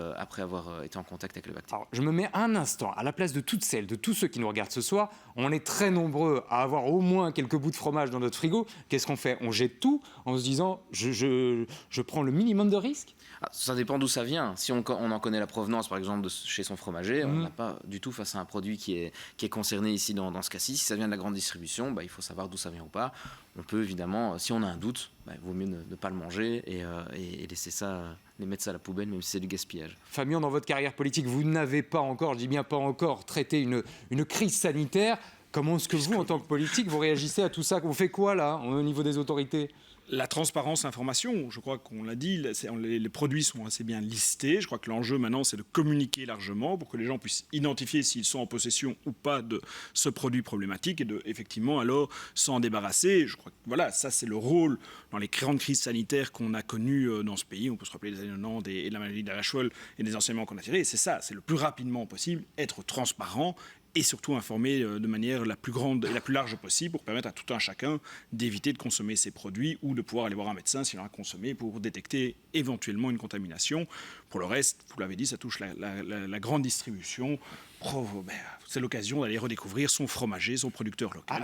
avoir été en contact avec le bactérie. Alors, je me mets un instant à la place de toutes celles, de tous ceux qui nous regardent ce soir. On est très nombreux à avoir au moins quelques bouts de fromage dans notre frigo. Qu'est-ce qu'on fait? On jette tout en se disant je prends le minimum de risques? Ça dépend d'où ça vient. Si on en connaît la provenance, par exemple, chez son fromager, on n'a pas du tout face à un produit qui est concerné ici dans ce cas-ci. Si ça vient de la grande distribution, il faut savoir d'où ça vient ou pas. On peut évidemment, si on a un doute, il vaut mieux ne pas le manger et laisser ça, mettre ça à la poubelle, même si c'est du gaspillage. Fabien, dans votre carrière politique, vous n'avez pas encore, je dis bien pas encore, traité une crise sanitaire. Comment est-ce que vous, en tant que politique, vous réagissez à tout ça? On fait quoi là, au niveau des autorités? La transparence, l'information, je crois qu'on l'a dit, les produits sont assez bien listés. Je crois que l'enjeu maintenant, c'est de communiquer largement pour que les gens puissent identifier s'ils sont en possession ou pas de ce produit problématique et de, effectivement, alors s'en débarrasser. Je crois que voilà, ça c'est le rôle dans les grandes crises sanitaires qu'on a connues dans ce pays. On peut se rappeler des années 90 et de la maladie d'Alachol et des enseignements qu'on a tirés. Et c'est ça, c'est le plus rapidement possible, être transparent et surtout informer de manière la plus grande et la plus large possible pour permettre à tout un chacun d'éviter de consommer ces produits ou de pouvoir aller voir un médecin s'il en a consommé pour détecter éventuellement une contamination. Pour le reste, vous l'avez dit, ça touche la grande distribution. C'est l'occasion d'aller redécouvrir son fromager, son producteur local,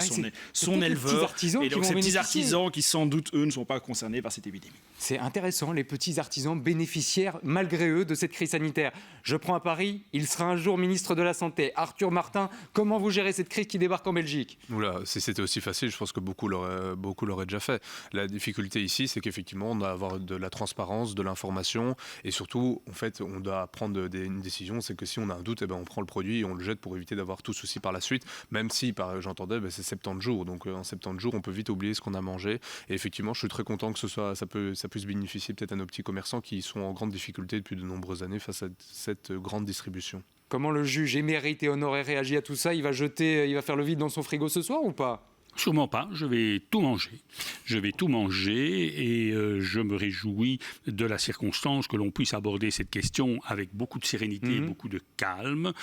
son éleveur. Et donc ces petits artisans qui sans doute, eux, ne sont pas concernés par cette épidémie. C'est intéressant, les petits artisans bénéficiaires, malgré eux, de cette crise sanitaire. Je prends à Paris, il sera un jour ministre de la Santé. Arthur Martin, comment vous gérez cette crise qui débarque en Belgique? Oula, si c'était aussi facile, je pense que beaucoup l'auraient déjà fait. La difficulté ici, c'est qu'effectivement, on doit avoir de la transparence, de l'information, et surtout, en fait, on doit prendre une décision. C'est que si on a un doute, on prend le produit et on le jette pour éviter d'avoir tout souci par la suite, même si, j'entendais, c'est 70 jours. Donc en 70 jours, on peut vite oublier ce qu'on a mangé. Et effectivement, je suis très content que ça puisse bénéficier peut-être à nos petits commerçants qui sont en grande difficulté depuis de nombreuses années face à cette grande distribution. Comment le juge émérite et honoré réagit à tout ça? Il va faire le vide dans son frigo ce soir ou pas? Sûrement pas, je vais tout manger. Je vais tout manger et je me réjouis de la circonstance que l'on puisse aborder cette question avec beaucoup de sérénité, beaucoup de calme,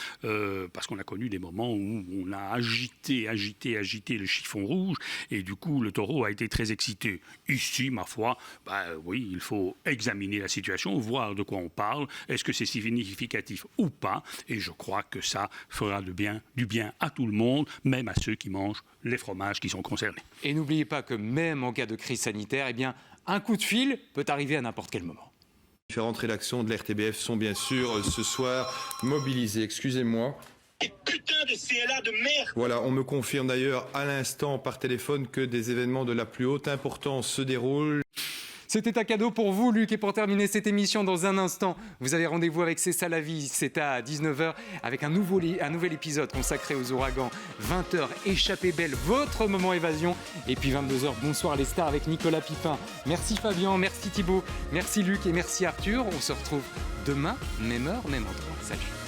parce qu'on a connu des moments où on a agité le chiffon rouge et du coup le taureau a été très excité. Ici, ma foi, oui, il faut examiner la situation, voir de quoi on parle, est-ce que c'est significatif ou pas, et je crois que ça fera du bien à tout le monde, même à ceux qui mangent les fromages qui sont concernés. Et n'oubliez pas que même en cas de crise sanitaire, un coup de fil peut arriver à n'importe quel moment. Différentes rédactions de l'RTBF sont bien sûr ce soir mobilisées. Excusez-moi. Et putain de CLA de merde! Voilà, on me confirme d'ailleurs à l'instant par téléphone que des événements de la plus haute importance se déroulent. C'était un cadeau pour vous, Luc. Et pour terminer cette émission, dans un instant, vous avez rendez-vous avec C'est ça la vie. C'est à 19h avec un nouvel épisode consacré aux ouragans. 20h, Échappée belle, votre moment évasion. Et puis 22h, Bonsoir les stars avec Nicolas Pipin. Merci Fabien, merci Thibaut, merci Luc et merci Arthur. On se retrouve demain, même heure, même endroit. Salut.